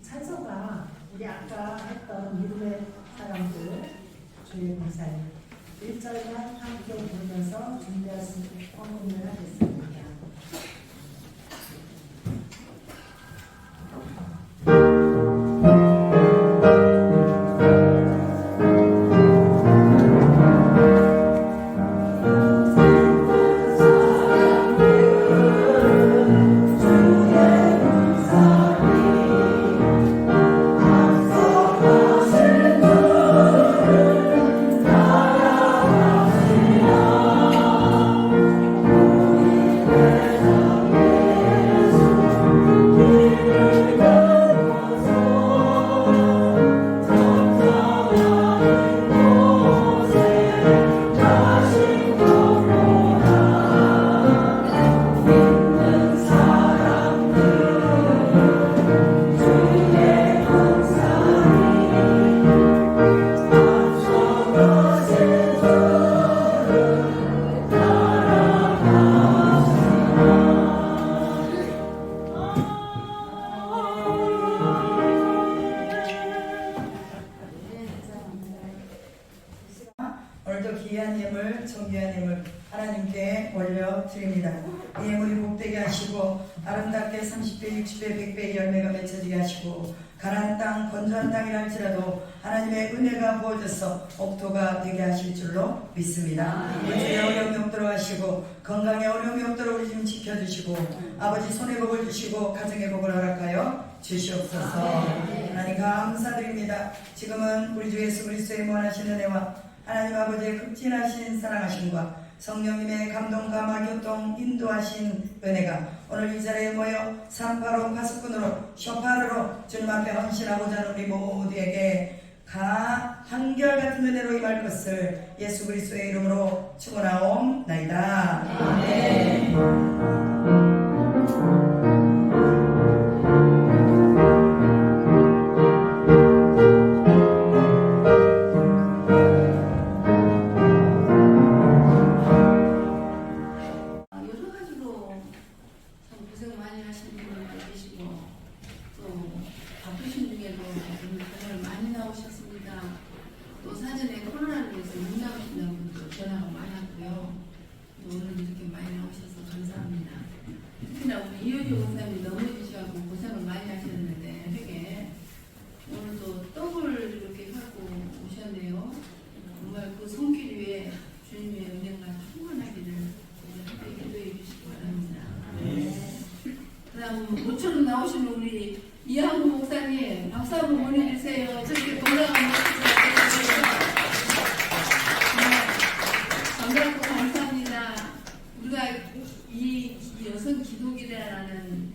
찬송가 우리 아까 했던 믿음의 사람들 주의 봉사에 1절만 함께 부르면서 준비하신 헌금을 하겠습니다. 오늘도 귀한 예물, 정귀한 예물 하나님께 올려드립니다. 이 예물이 복되게 하시고 아름답게 30배, 60배, 100배의 열매가 맺혀지게 하시고 가나안 땅, 건조한 땅이라 할지라도 하나님의 은혜가 부어져서 옥토가 되게 하실 줄로 믿습니다. 주의 어려움이 없도록 하시고 건강에 어려움이 없도록 우리 좀 지켜주시고 아버지 손에 복을 주시고 가정에 복을 허락하여 주시옵소서. 하나님 감사드립니다. 지금은 우리 주 예수 그리스도의 무한하신 은혜와 하나님 아버지의 극진하신 사랑하심과 성령님의 감동, 감화, 교통, 인도하신 은혜가 오늘 이 자리에 모여 산파로, 파수꾼으로, 쇼파르로 주님 앞에 헌신하고자 하는 우리 모두에게 한결같은 은혜로 임할 것을 예수 그리스도의 이름으로 축원하옵나이다. 아멘. 이효주 목사님 너무 해주셔서 고생을 많이 하셨는데 되게 오늘도 떡을 이렇게 갖고 오셨네요. 정말 그 손길 위에 주님의 은혜가 충만하기를 함께 기도해 주시기 바랍니다. 그 다음 모처럼 나오시는 우리 이한구 목사님 박수 한번 보내주세요. 저렇게 돌아가면 정말 감사합니다. 우리가 이 여성 기독이라는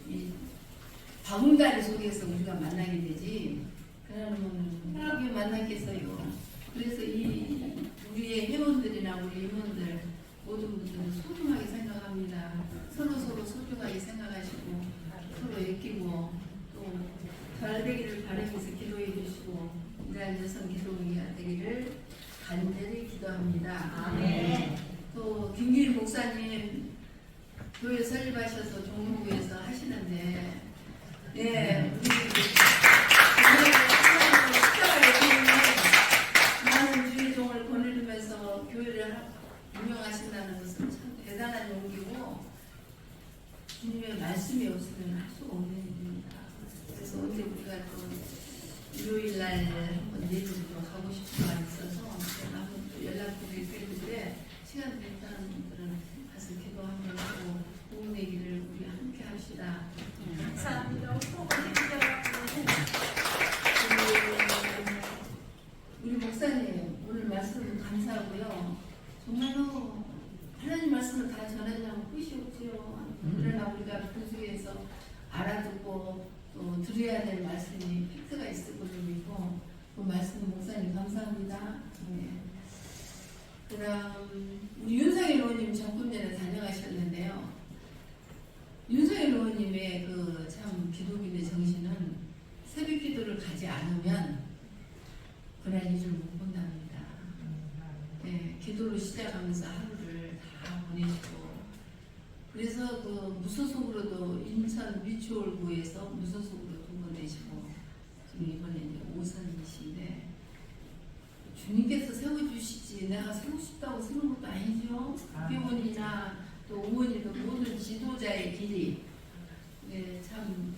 이 바운다리 속에서 우리가 만나게 되지 그러면 어떻게 만났겠어요. 그래서 이 우리의 회원들이나 우리 임원들 모든 분들은 소중하게 생각합니다. 서로 소중하게 생각하시고 서로 아끼고 또 잘 되기를 바라면서 기도해 주시고 이러한 여성 기도회가 되기를 간절히 기도합니다. 아멘. 또 김기일 목사님 교회 설립하셔서 종로구에서 하시는데 네 우리 많은 주의종을 거느리면서 교회를 운영하신다는 것은 참 대단한 용기고 주님의 말씀이 없으면 할 수가 없는 일입니다. 그래서 오늘 우리가 또 일요일날 한번 예배로 가고 싶은 마음이 있어서 제가 한번 또 연락드릴 텐데 시간 될 사람들은 가서 기도 한번 하고 도움 되기를 우리 함께 합시다. 감사합니다. 우리 목사님 오늘 말씀 감사하고요. 정말로 하나님 말씀을 다 전하자면 끝이 없지요. 그러나 우리가 분수에서 알아듣고 또 들어야 될 말씀이 팩트가 있을 것을 믿고 그 말씀 목사님 감사합니다. 네. 그다음 우리 윤상일 의원님 조금 전에 다녀가셨는데요. 윤상일 의원님의 그 참 기독인의 정신은 새벽 기도를 가지 않으면 그날 일을 못 본답니다. 네, 기도로 시작하면서 하루를 다 보내시고 그래서 그 무소속으로도 인천 미추홀구에서 무소속으로 동원되시고 지금 이번에 이제 오선이신데 주님께서 세워주시지 내가 세우고 싶다고 세우는 것도 아니죠. 국회의원이나 또 의원이도 모든 지도자의 길이 네, 참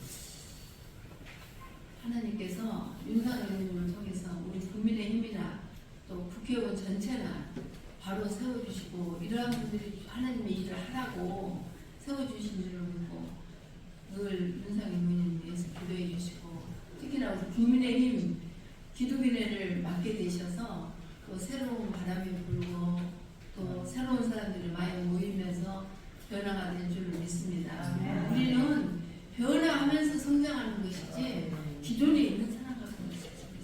하나님께서 윤상일 의원님을 통해서 우리 국민의힘이나 또 국회의원 전체나 바로 세워주시고 이러한 분들이 하나님의 일을 하라고 세워주신 줄을 믿고 늘 윤상일 의원님 위해서 기도해 주시고 특히나 우리 국민의힘 기독인회를 맡게 되셔서 또 새로운 바람이 불고 또 새로운 사람들이 많이 모이면서 변화가 될 줄을 믿습니다. 우리는 변화하면서 성장하는 것이지 기존에 있는 사람과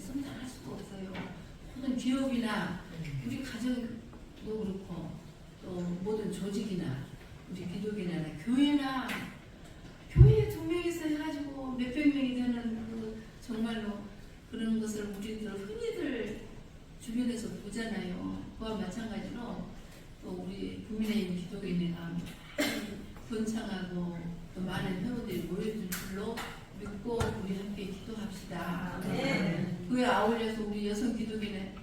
성장할 수가 없어요. 모든 기업이나 우리 가정도 그렇고 또 모든 조직이나 우리 기독이나 교회나 교회 두 명이서 해가지고 몇백 명이 되는 그 정말로 그런 것을 우리들 흔히들 주변에서 보잖아요. 그와 마찬가지로 또 우리 국민의힘 기독인회가 번창하고 또 많은 회원들이 모여들 줄로 믿고 우리 함께 기도합시다. 그에 아울러서 우리 여성 기독인회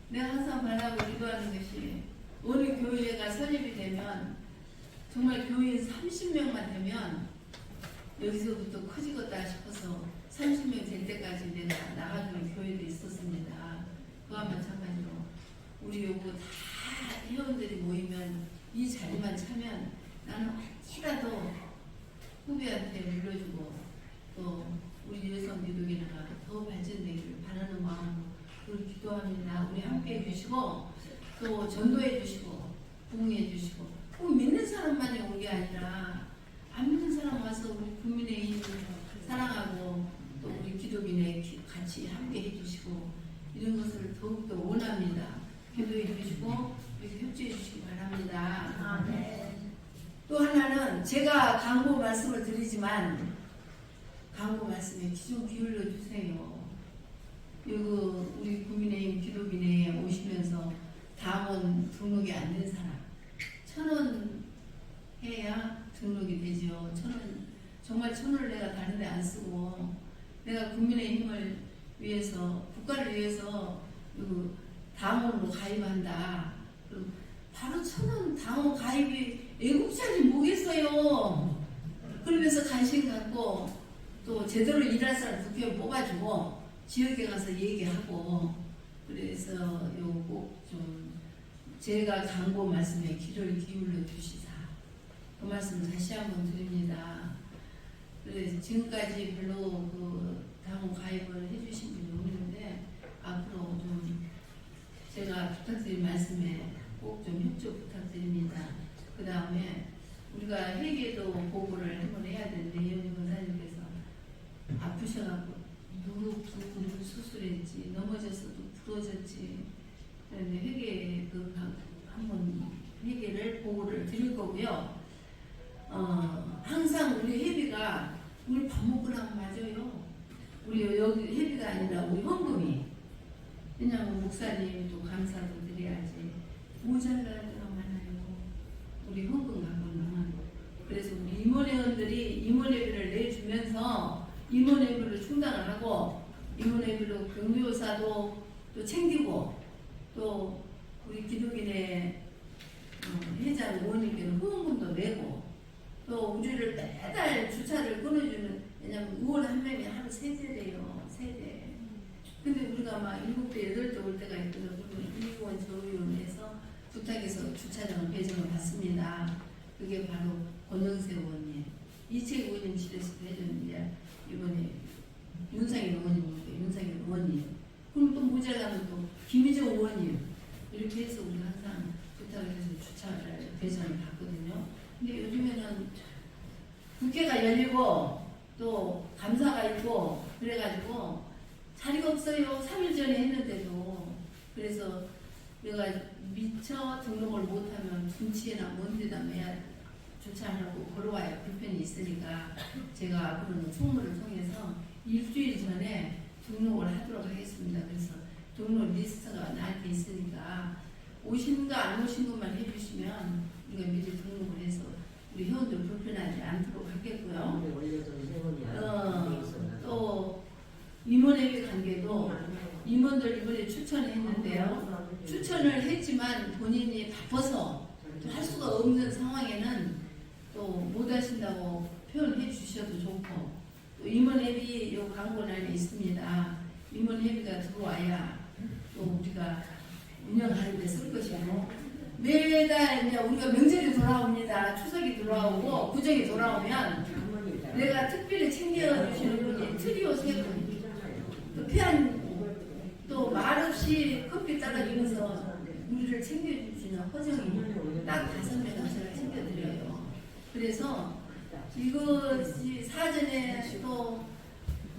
내가 항상 바라고 기도하는 것이 어느 교회가 설립이 되면 정말 교인 30명만 되면 여기서부터 커지겠다 싶어서 30명 될 때까지 내가 나가주는 교회도 있었습니다. 그와 마찬가지로 우리 요거 다 회원들이 모이면 이 자리만 차면 나는 혹시라도 후배한테 물려주고 또 우리 여성 기독인회가 더 발전되기를 바라는 마음으로 우리 기도합니다. 우리 함께 해주시고 또 전도해 주시고 부흥해 주시고 꼭 믿는 사람만이 온 게 아니라 안 믿는 사람 와서 우리 국민의힘을 사랑하고 또 우리 기독인회 같이 함께 해주시고 이런 것을 더욱더 원합니다. 기도해 주시고 협조해 주시기 바랍니다. 또 하나는 제가 광고 말씀을 드리지만 광고 말씀에 귀 좀 기울여 주세요. 이거 우리 국민의힘 기독인회에 오시면서 당원 등록이 안 된 사람 1,000원 해야 등록이 되죠. 1,000원 정말 1,000원을 내가 다른 데 안 쓰고 내가 국민의힘을 위해서 국가를 위해서 당원으로 가입한다. 그럼 바로 1,000원 당원 가입이 애국자지 뭐겠어요. 그러면서 관심 갖고 또 제대로 일할 사람 국회의원 뽑아주고 지역에 가서 얘기하고 그래서 요 꼭 좀 제가 광고 말씀에 귀를 기울여 주시사 그 말씀 다시 한번 드립니다. 그래서 지금까지 별로 그 당원 가입을 해주신 분이 없는데 앞으로 좀 제가 부탁드린 말씀에 꼭 좀 협조 부탁드립니다. 그 다음에 우리가 회계도 우리 밥 먹고 나면 맞아요. 우리 여기 회비가 아니라 우리 헌금이. 왜냐면 목사님 또 감사도 드려야지. 모자랄 때가 많아요. 우리 헌금 갖고는. 그래서 우리 임원회원들이 임원회비를 내주면서 임원회비를 충당을 하고 임원회비로 경조사도 또 챙기고 또 우리 기독인의 회장 의원님께는 후원금도 내고 또 우리를 매달 주차를 끊어주는 왜냐면 의원 한 명이 하루 3대래요. 3대. 근데 우리가 막 7대 8대 올 때가 있거든요. 그러면 이 의원 저 의원에서 부탁해서 주차장을 배정을 받습니다. 그게 바로 권영세 의원님. 이채 의원님실에서도 해줬는데 이번에 윤상현 의원님입니다. 윤상현 의원님. 그럼 또 모자라면 또 김희정 의원님. 이렇게 해서 우리 항상 부탁을 해서 주차를 배정을 받거든요. 근데 요즘에는 국회가 열리고 또 감사가 있고 그래가지고 자리가 없어요. 3일 전에 했는데도. 그래서 내가 미처 등록을 못하면 둔치에나 먼데다 매야 주차하려고 걸어와야 불편이 있으니까 제가 앞으로는 총무를 통해서 일주일 전에 등록을 하도록 하겠습니다. 그래서 등록 리스트가 나한테 있으니까 오신 거 안 오신 것만 해주시면 우리가 미리 등록을 해서 우리 회원들 불편하지 않도록 하겠고요. 또 임원회비 관계도 임원들 이번에 추천했는데요. 추천을 했지만 본인이 바빠서 또 할 수가 없는 상황에는 또 못 하신다고 표현해 주셔도 좋고 또 임원회비 요 광고란에 있습니다. 임원회비가 들어와야 또 우리가 운영하는 데 쓸 것이고 매달 이제 우리가 명절이 돌아옵니다. 추석이 돌아오고 구정이 돌아오면 내가 특별히 챙겨주시는 분이 트리오 3분 또 피한 또 말없이 커피 따라주면서 우리를 챙겨주시는 허정이 딱 5명을 제가 챙겨드려요. 그래서 이것이 사전에 또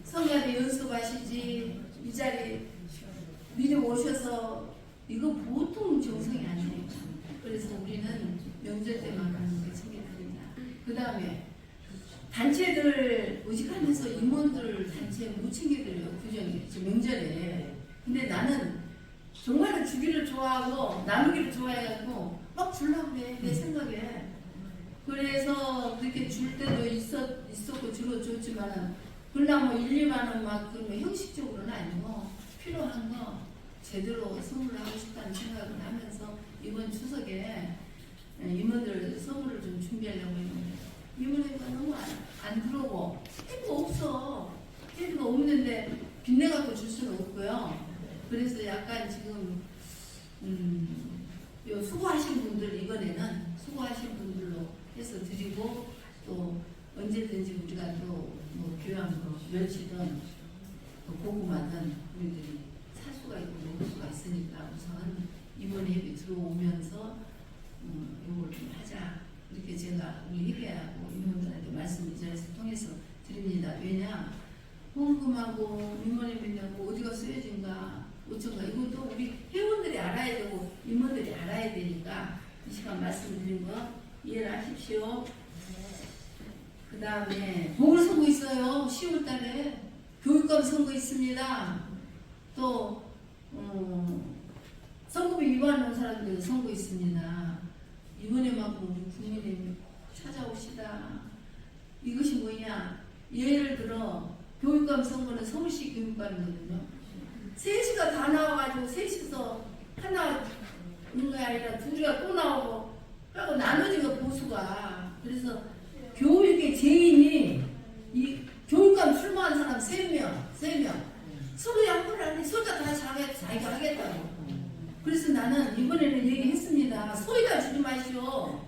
성가대 연습하시지 이 자리 미리 오셔서 이거 보통 정성이 아니에요. 그래서 우리는 명절 때만 가는 게 챙겨드립니다. 그 다음에 단체들 의식하면서 임원들 단체 못 챙겨드려요. 구정이 지금 명절에. 근데 나는 정말로 주기를 좋아하고 나누기를 좋아해가지고 막 주려고 그래 내 생각에. 그래서 그렇게 줄 때도 있었고 주로 줬지만은 그러나 뭐 1, 2만 원 막 그런 형식적으로는 아니고 필요한 거 제대로 선물을 하고 싶다는 생각을 하면서 이번 추석에 임원들 선물을 좀 준비하려고 했는데 임원회가 너무 안 들어오고 해도 없어. 해도 없는데 빚내갖고 줄 수는 없고요. 그래서 약간 지금 요 수고하신 분들 이번에는 수고하신 분들로 해서 드리고 또 언제든지 우리가 또 뭐 필요한 거 멸치든 또 고구마든 우리들이 살 수가 있고 먹을 수가 있으니까 우선 임원회비 들어오면서 이걸 좀 하자. 이렇게 제가 우리 회계하고 임원들한테 말씀 이 자리에서 통해서 드립니다. 왜냐 헌금하고 임원회비 내고 어디가 쓰여진가 어쩐가 이것도 우리 회원들이 알아야 되고 임원들이 알아야 되니까 이 시간 말씀드린 거 이해를 하십시오. 그 다음에 보궐선거 있어요. 10월 달에 교육감 선거 있습니다. 또 선거비 위반한 사람들 선거 있습니다. 이번에만큼 우리 국민의힘이 찾아옵시다. 이것이 뭐냐? 예를 들어 교육감 선거는 서울시 교육감이거든요. 3시가 다 나와가지고 3시서 하나 있는 게 아니라 둘이가 또 나오고 그리고 나눠지고 보수가. 그래서 교육의 죄인이 이 교육감 출마한 사람 3명 서로 양보를 안 해. 서로 다 자기가 하겠다고. 그래서 나는 이번에는 얘기했습니다. 소위다 주지 마시오.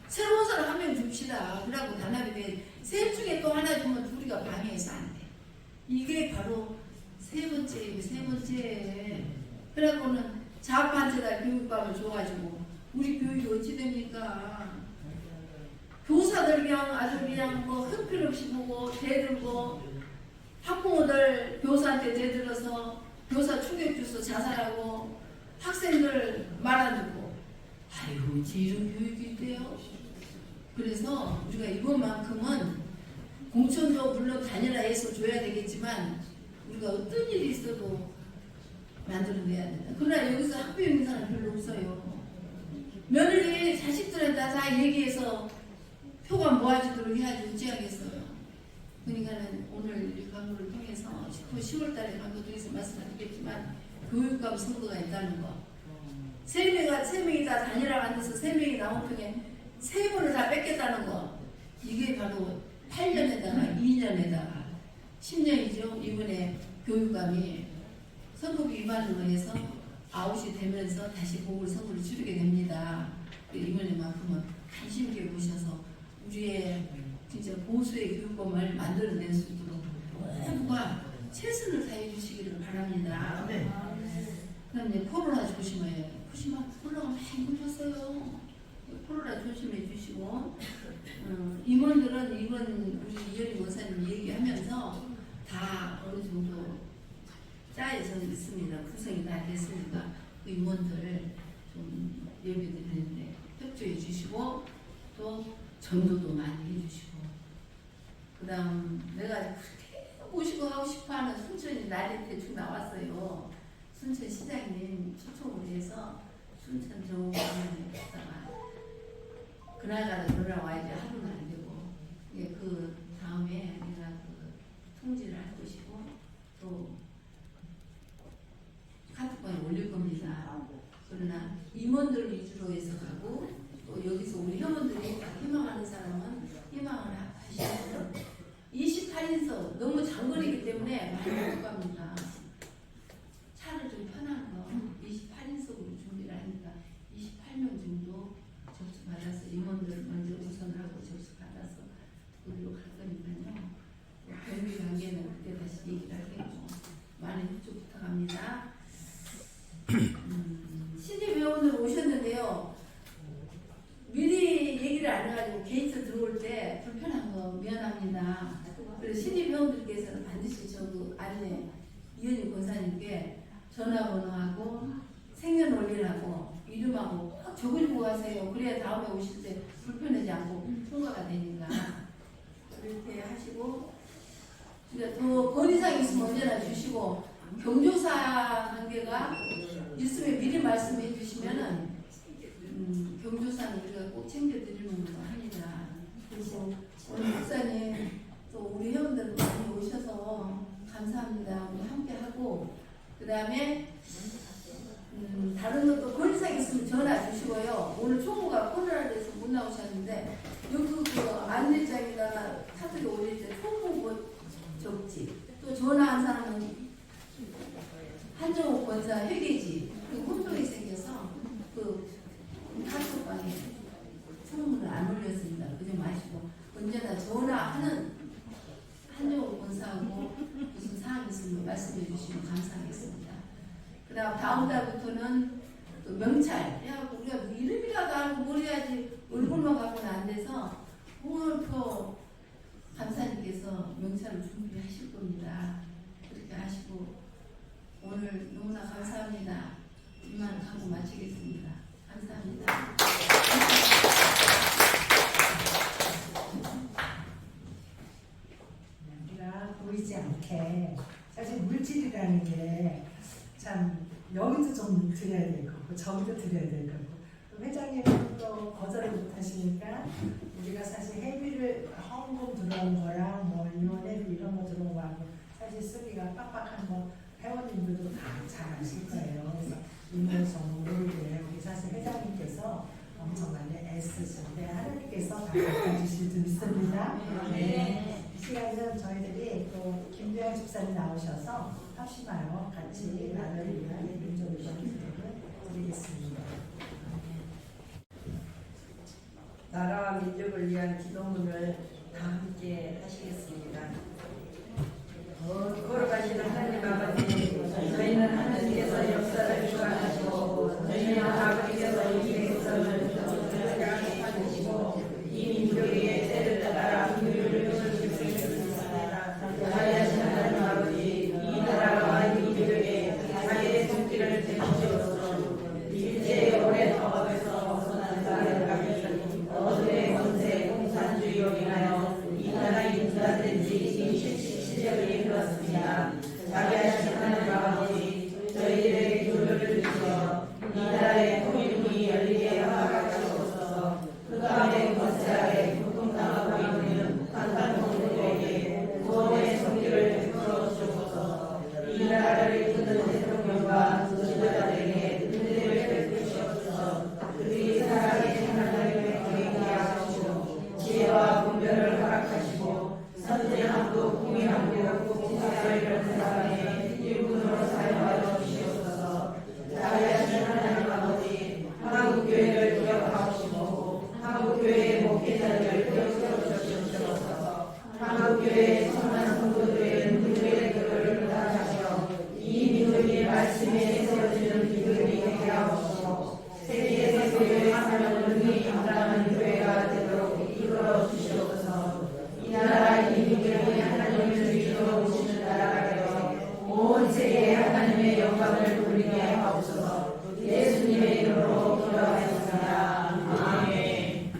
새로운 사람 한 명 줍시다. 그러고 단합이 돼. 셋 중에 또 하나 주면 둘이가 방해해서 안 돼. 이게 바로 세 번째. 그래갖고는 자판제다 교육감을 줘가지고 우리 교육이 어찌 됩니까? 교사들 그냥 아주 그냥 뭐 형편없이 보고 대들고 학부모들 교사한테 대들어서 교사 충격 주서 자살하고 학생들 말 안 듣고 아이고 이런 교육이 있대요. 그래서 우리가 이번만큼은 공천도 물론 단일화해서 줘야 되겠지만 우리가 어떤 일이 있어도 만들어내야 된다. 그러나 여기서 학교 있는 사람 별로 없어요. 며느리 자식들한테 다 얘기해서 표가 모아지도록 해야지 어찌하겠어요. 그러니까는 오늘 이 강의를 통해서 10월 달에 강의 통해서 말씀드리겠지만 교육감 선거가 있다는 거. 세 명이 다 단일화가 안 돼서 3명이 나온 편에 3번을 다 뺏겠다는 거. 이게 바로 8년에다가 2년에다가 10년이죠. 이번에 교육감이 선거비 위반으로 해서 아웃이 되면서 다시 보궐선거를 치르게 됩니다. 이번에만큼은 관심 있게 보셔서 우리의 진짜 보수의 교육법을 만들어낼 수 있도록 모두가 최선을 다해 주시기를 바랍니다. 그다음 이제 코로나 조심해요. 코로나가 많이 걸렸어요. 코로나 조심해 주시고 임원들은 이번 우리 이현희 원사님 얘기하면서 다 어느 정도 짜여져 있습니다. 구성이 다 됐으니까 그 임원들 좀 예배드리는데 협조해 주시고 또 전도도 많이 해주시고 그 다음 내가 그렇게 모시고 하고 싶어하는 순천이 날이 대충 나왔어요. 순천 시장님 초청을 해서 순천 정원에 갔다가 그날가라 돌아와야지 하루는 안 되고 그 다음에 내가 그 통지를 할 것이고 또 카톡방에 올릴 겁니다. 그러나 임원들 위주로 해서 가고 또 여기서 우리 회원들이 희망하는 사람은 희망을 하시고 28인석 너무 장거리이기 때문에 많이 못 갑니다. 차를 좀 편한 거 28인석으로 준비를 하니까 28명 정도 접수받아서 임원들 먼저 우선하고 접수받아서 우리로 갈 거니까요. 변비 관계는 그때 다시 얘기를 하겠고 많은 협조 부탁합니다. 신입 회원들 오셨는데요. 미리 얘기를 안 해가지고 게이트 들어올 때 불편한 거 미안합니다. 그래서 신입 회원들께서는 반드시 그 안에 이현희 권사님께 전화번호하고 생년월일하고 이름하고 꼭 적어주고 가세요. 그래야 다음에 오실 때 불편하지 않고 통과가 되니까 그렇게 하시고 더 건의사항 있으면 언제나 주시고 경조사 관계가 있으면 미리 말씀해 주시면은 경조사는 우리가 꼭 챙겨드리는 걸로 합니다. 그리고 오늘 목사님 또 우리 회원들 많이 오셔서 감사합니다. 우리 함께 하고 그 다음에 다른 것도 건의사항 있으면 전화 주시고요. 오늘 총무가 코로나에 대해서 못 나오셨는데 여기 그 안내장에다가 카톡에 올릴 때 총무 뭐 적지 또 전화한 사람은 한정욱 권사 회계지 그 혼동이 생겨서 그 카톡방에 총무를 안 올렸습니다. 그저 마시고 언제나 전화하는 한정욱 권사하고 무슨 사항이 있으면 말씀해 주시면 감사하겠습니다. 그 다음 달부터는 또 명찰 해갖고 우리가 이름이라도 알고 뭘 해야지 얼굴만 갖고는 안 돼서 오늘 또 감사님께서 명찰을 준비하실 겁니다. 그렇게 하시고 오늘 너무나 감사합니다. 이만 하고 마치겠습니다. 감사합니다. 우리가 보이지 않게 사실 물질이라는 게 참 여기도 좀 드려야 될 거고 저기도 드려야 될 거고 회장님은 또 거절을 못 하시니까 우리가 사실 회비를 헌금 들어온 거랑 뭐 인원회비 이런 거 들어온 거하고 사실 쓰기가 빡빡한 거 회원님들도 다 잘 아실 거예요. 그래서 인물성 모르게 우리 사실 회장님께서 엄청 많이 애쓰시는데 하나님께서 다 바꿔주실 줄 믿습니다. 네. 이 시간은 저희들이 또 김대영 집사님 나오셔서 합심하여 같이 나를 위한 민족을 드리겠습니다. 나라와 민족을 위한 기도문을 다 함께 하시겠습니다. 걸어가시는 하나님 아버지, 저희는 하나님께서 역사를 주관하시고 저희는 아버지께서 이 백성을 주시고 이 민족에게 때를 따라 긍휼을 베푸시고 있습니다. 자비하신 하나님 아버지, 이 나라와 이 민족에 자기의 손길을 대주시옵소서. 일제의 오랜 억압에서 벗어난 자를 가르쳐 어둠의 권세 공산주의로 인하여 이 나라의 세계 하나님의 영광을 돌리게 하옵소서. 예수님의 이름으로 기도하였습니다. 아멘.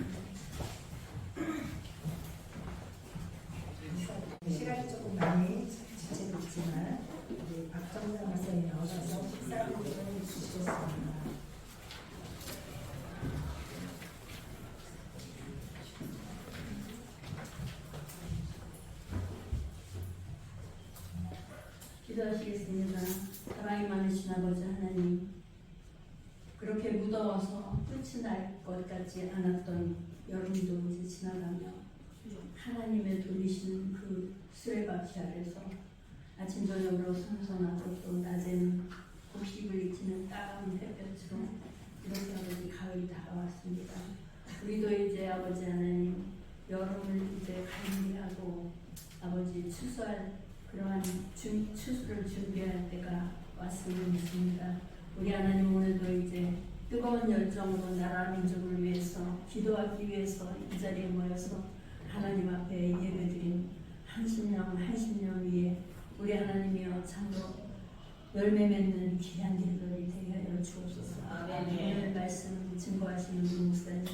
시간이 조금 많이 지체됐지만 우리 박정장 학생이 나오셔서 식사를 좀 주시겠습니다. 기도하시겠습니다. 사랑이 많으신 아버지 하나님, 그렇게 무더워서 끝이 날 것 같지 않았던 여름도 이제 지나가며 하나님의 돌리시는 그 수레바퀴 아래서 아침 저녁으로 선선하고 또 낮에는 곡식을 익히는 따가운 햇볕으로 이렇게 아버지 가을이 다가왔습니다. 우리도 이제 아버지 하나님 여름을 이제 갈미하고 아버지 추수할 그러한 추수를 준비할 때가 왔음을 믿습니다. 우리 하나님 오늘도 이제 뜨거운 열정으로 나라 민족을 위해서 기도하기 위해서 이 자리에 모여서 하나님 앞에 예배드린 한 심령 위에 우리 하나님이여 참으로 열매 맺는 귀한 길들이 되게 하여 주옵소서. 오늘 말씀 증거하시는 우리 목사님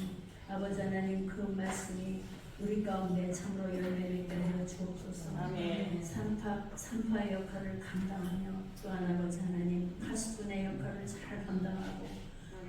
아버지 하나님 그 말씀이 우리 가운데 참으로 열매 맺게 하여 주옵소서. 산파의 역할을 감당하며 또한 아버지 하나님 가수분의 역할을 잘 감당하고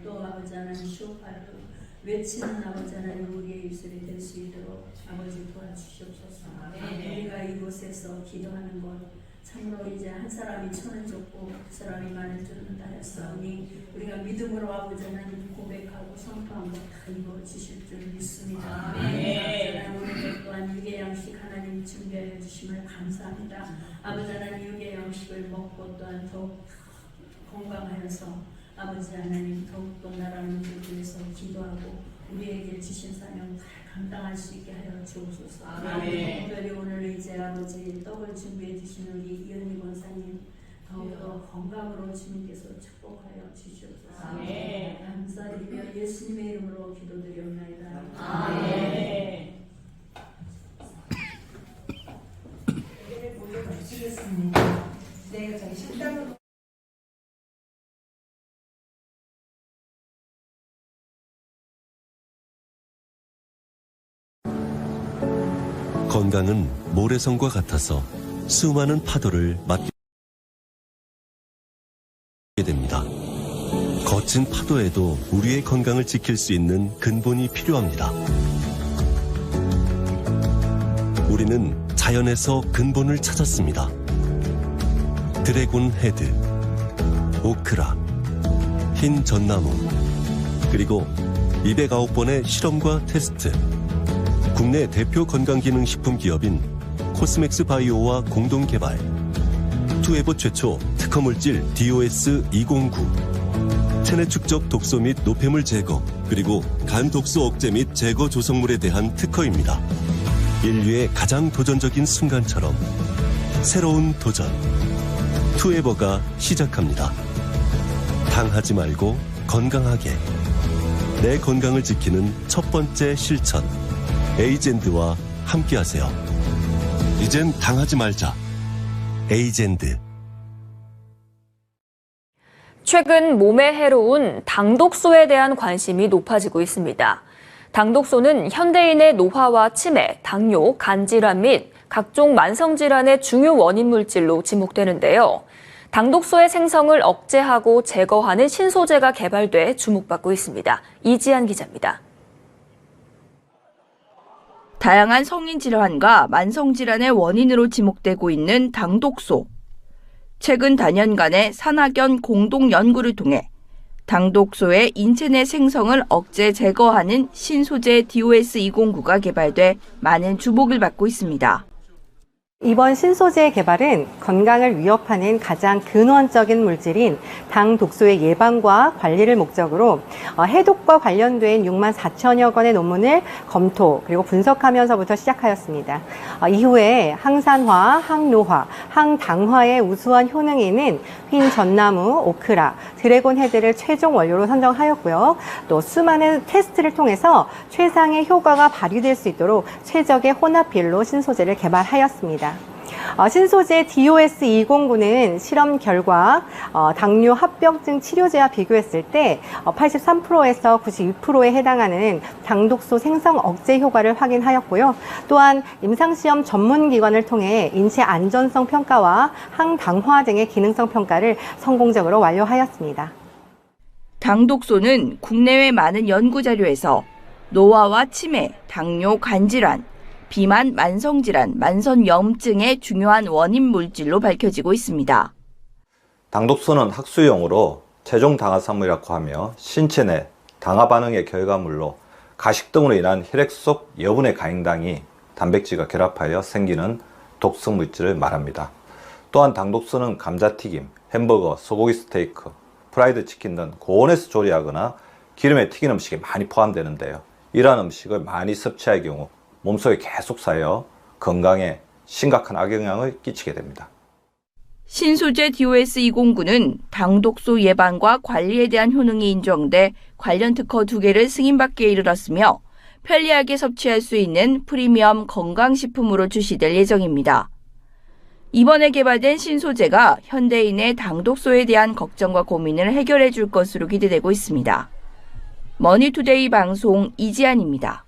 또 아버지 하나님 쇼파를 외치는 아버지 하나님 우리의 입술이 될 수 있도록 아버지 도와주시옵소서. 우리가 이곳에서 기도하는 것 참으로 이제 한 사람이 천을 줬고 그 사람이 만을 줬는다 하였사오니 우리가 믿음으로 아버지 하나님 고백하고 선포한 것 다 이루어지실 줄 믿습니다. 오늘 또한 육의 양식 하나님 준비하여 주심을 감사합니다. 아버지 하나님 육의 양식을 먹고 또한 더욱 건강하여서 아버지 하나님 더욱더 나라 민족을 위해서 기도하고 우리에게 주신 사명 잘 감당할 수 있게 하여 주옵소서. 특별히 오늘 이제 아버지 떡을 준비해 주신 우리 이은희 권사님 더욱더 건강으로 주님께서 축복하여 주시옵소서. 감사드리며 예수님의 이름으로 기도드리옵나이다. 예배를 모두 마치겠습니다. 네, 저희 식당으로 건강은 모래성과 같아서 수많은 파도를 맞게 됩니다. 거친 파도에도 우리의 건강을 지킬 수 있는 근본이 필요합니다. 우리는 자연에서 근본을 찾았습니다. 드래곤 헤드, 오크라, 흰 전나무, 그리고 209번의 실험과 테스트. 국내 대표 건강기능식품 기업인 코스맥스 바이오와 공동 개발. 투에버 최초 특허물질 DOS-209. 체내 축적 독소 및 노폐물 제거, 그리고 간 독소 억제 및 제거 조성물에 대한 특허입니다. 인류의 가장 도전적인 순간처럼 새로운 도전. 투에버가 시작합니다. 당하지 말고 건강하게. 내 건강을 지키는 첫 번째 실천. 에이젠드와 함께하세요. 이젠 당하지 말자. 에이젠드. 최근 몸에 해로운 당독소에 대한 관심이 높아지고 있습니다. 당독소는 현대인의 노화와 치매, 당뇨, 간질환 및 각종 만성질환의 중요 원인 물질로 지목되는데요. 당독소의 생성을 억제하고 제거하는 신소재가 개발돼 주목받고 있습니다. 이지한 기자입니다. 다양한 성인 질환과 만성 질환의 원인으로 지목되고 있는 당독소. 최근 단연간의 산학연 공동 연구를 통해 당독소의 인체 내 생성을 억제 제거하는 신소재 DOS-209가 개발돼 많은 주목을 받고 있습니다. 이번 신소재의 개발은 건강을 위협하는 가장 근원적인 물질인 당독소의 예방과 관리를 목적으로 해독과 관련된 6만 4천여 건의 논문을 검토 그리고 분석하면서부터 시작하였습니다. 이후에 항산화, 항노화, 항당화의 우수한 효능이 있는 흰 전나무, 오크라, 드래곤 헤드를 최종 원료로 선정하였고요. 또 수많은 테스트를 통해서 최상의 효과가 발휘될 수 있도록 최적의 혼합 비율로 신소재를 개발하였습니다. 신소재 DOS209는 실험 결과 당뇨 합병증 치료제와 비교했을 때 83%에서 92%에 해당하는 당독소 생성 억제 효과를 확인하였고요. 또한 임상시험 전문기관을 통해 인체 안전성 평가와 항당화 등의 기능성 평가를 성공적으로 완료하였습니다. 당독소는 국내외 많은 연구자료에서 노화와 치매, 당뇨, 간질환, 비만, 만성질환, 만성염증의 중요한 원인 물질로 밝혀지고 있습니다. 당독소는 학술용어로 최종 당화산물이라고 하며 신체 내 당화 반응의 결과물로 가식 등으로 인한 혈액 속 여분의 가행당이 단백질과 결합하여 생기는 독성 물질을 말합니다. 또한 당독소는 감자튀김, 햄버거, 소고기 스테이크, 프라이드 치킨 등 고온에서 조리하거나 기름에 튀긴 음식에 많이 포함되는데요. 이러한 음식을 많이 섭취할 경우 몸속에 계속 쌓여 건강에 심각한 악영향을 끼치게 됩니다. 신소재 DOS209는 당독소 예방과 관리에 대한 효능이 인정돼 관련 특허 2개를 승인받기에 이르렀으며 편리하게 섭취할 수 있는 프리미엄 건강식품으로 출시될 예정입니다. 이번에 개발된 신소재가 현대인의 당독소에 대한 걱정과 고민을 해결해 줄 것으로 기대되고 있습니다. 머니투데이 방송 이지안입니다.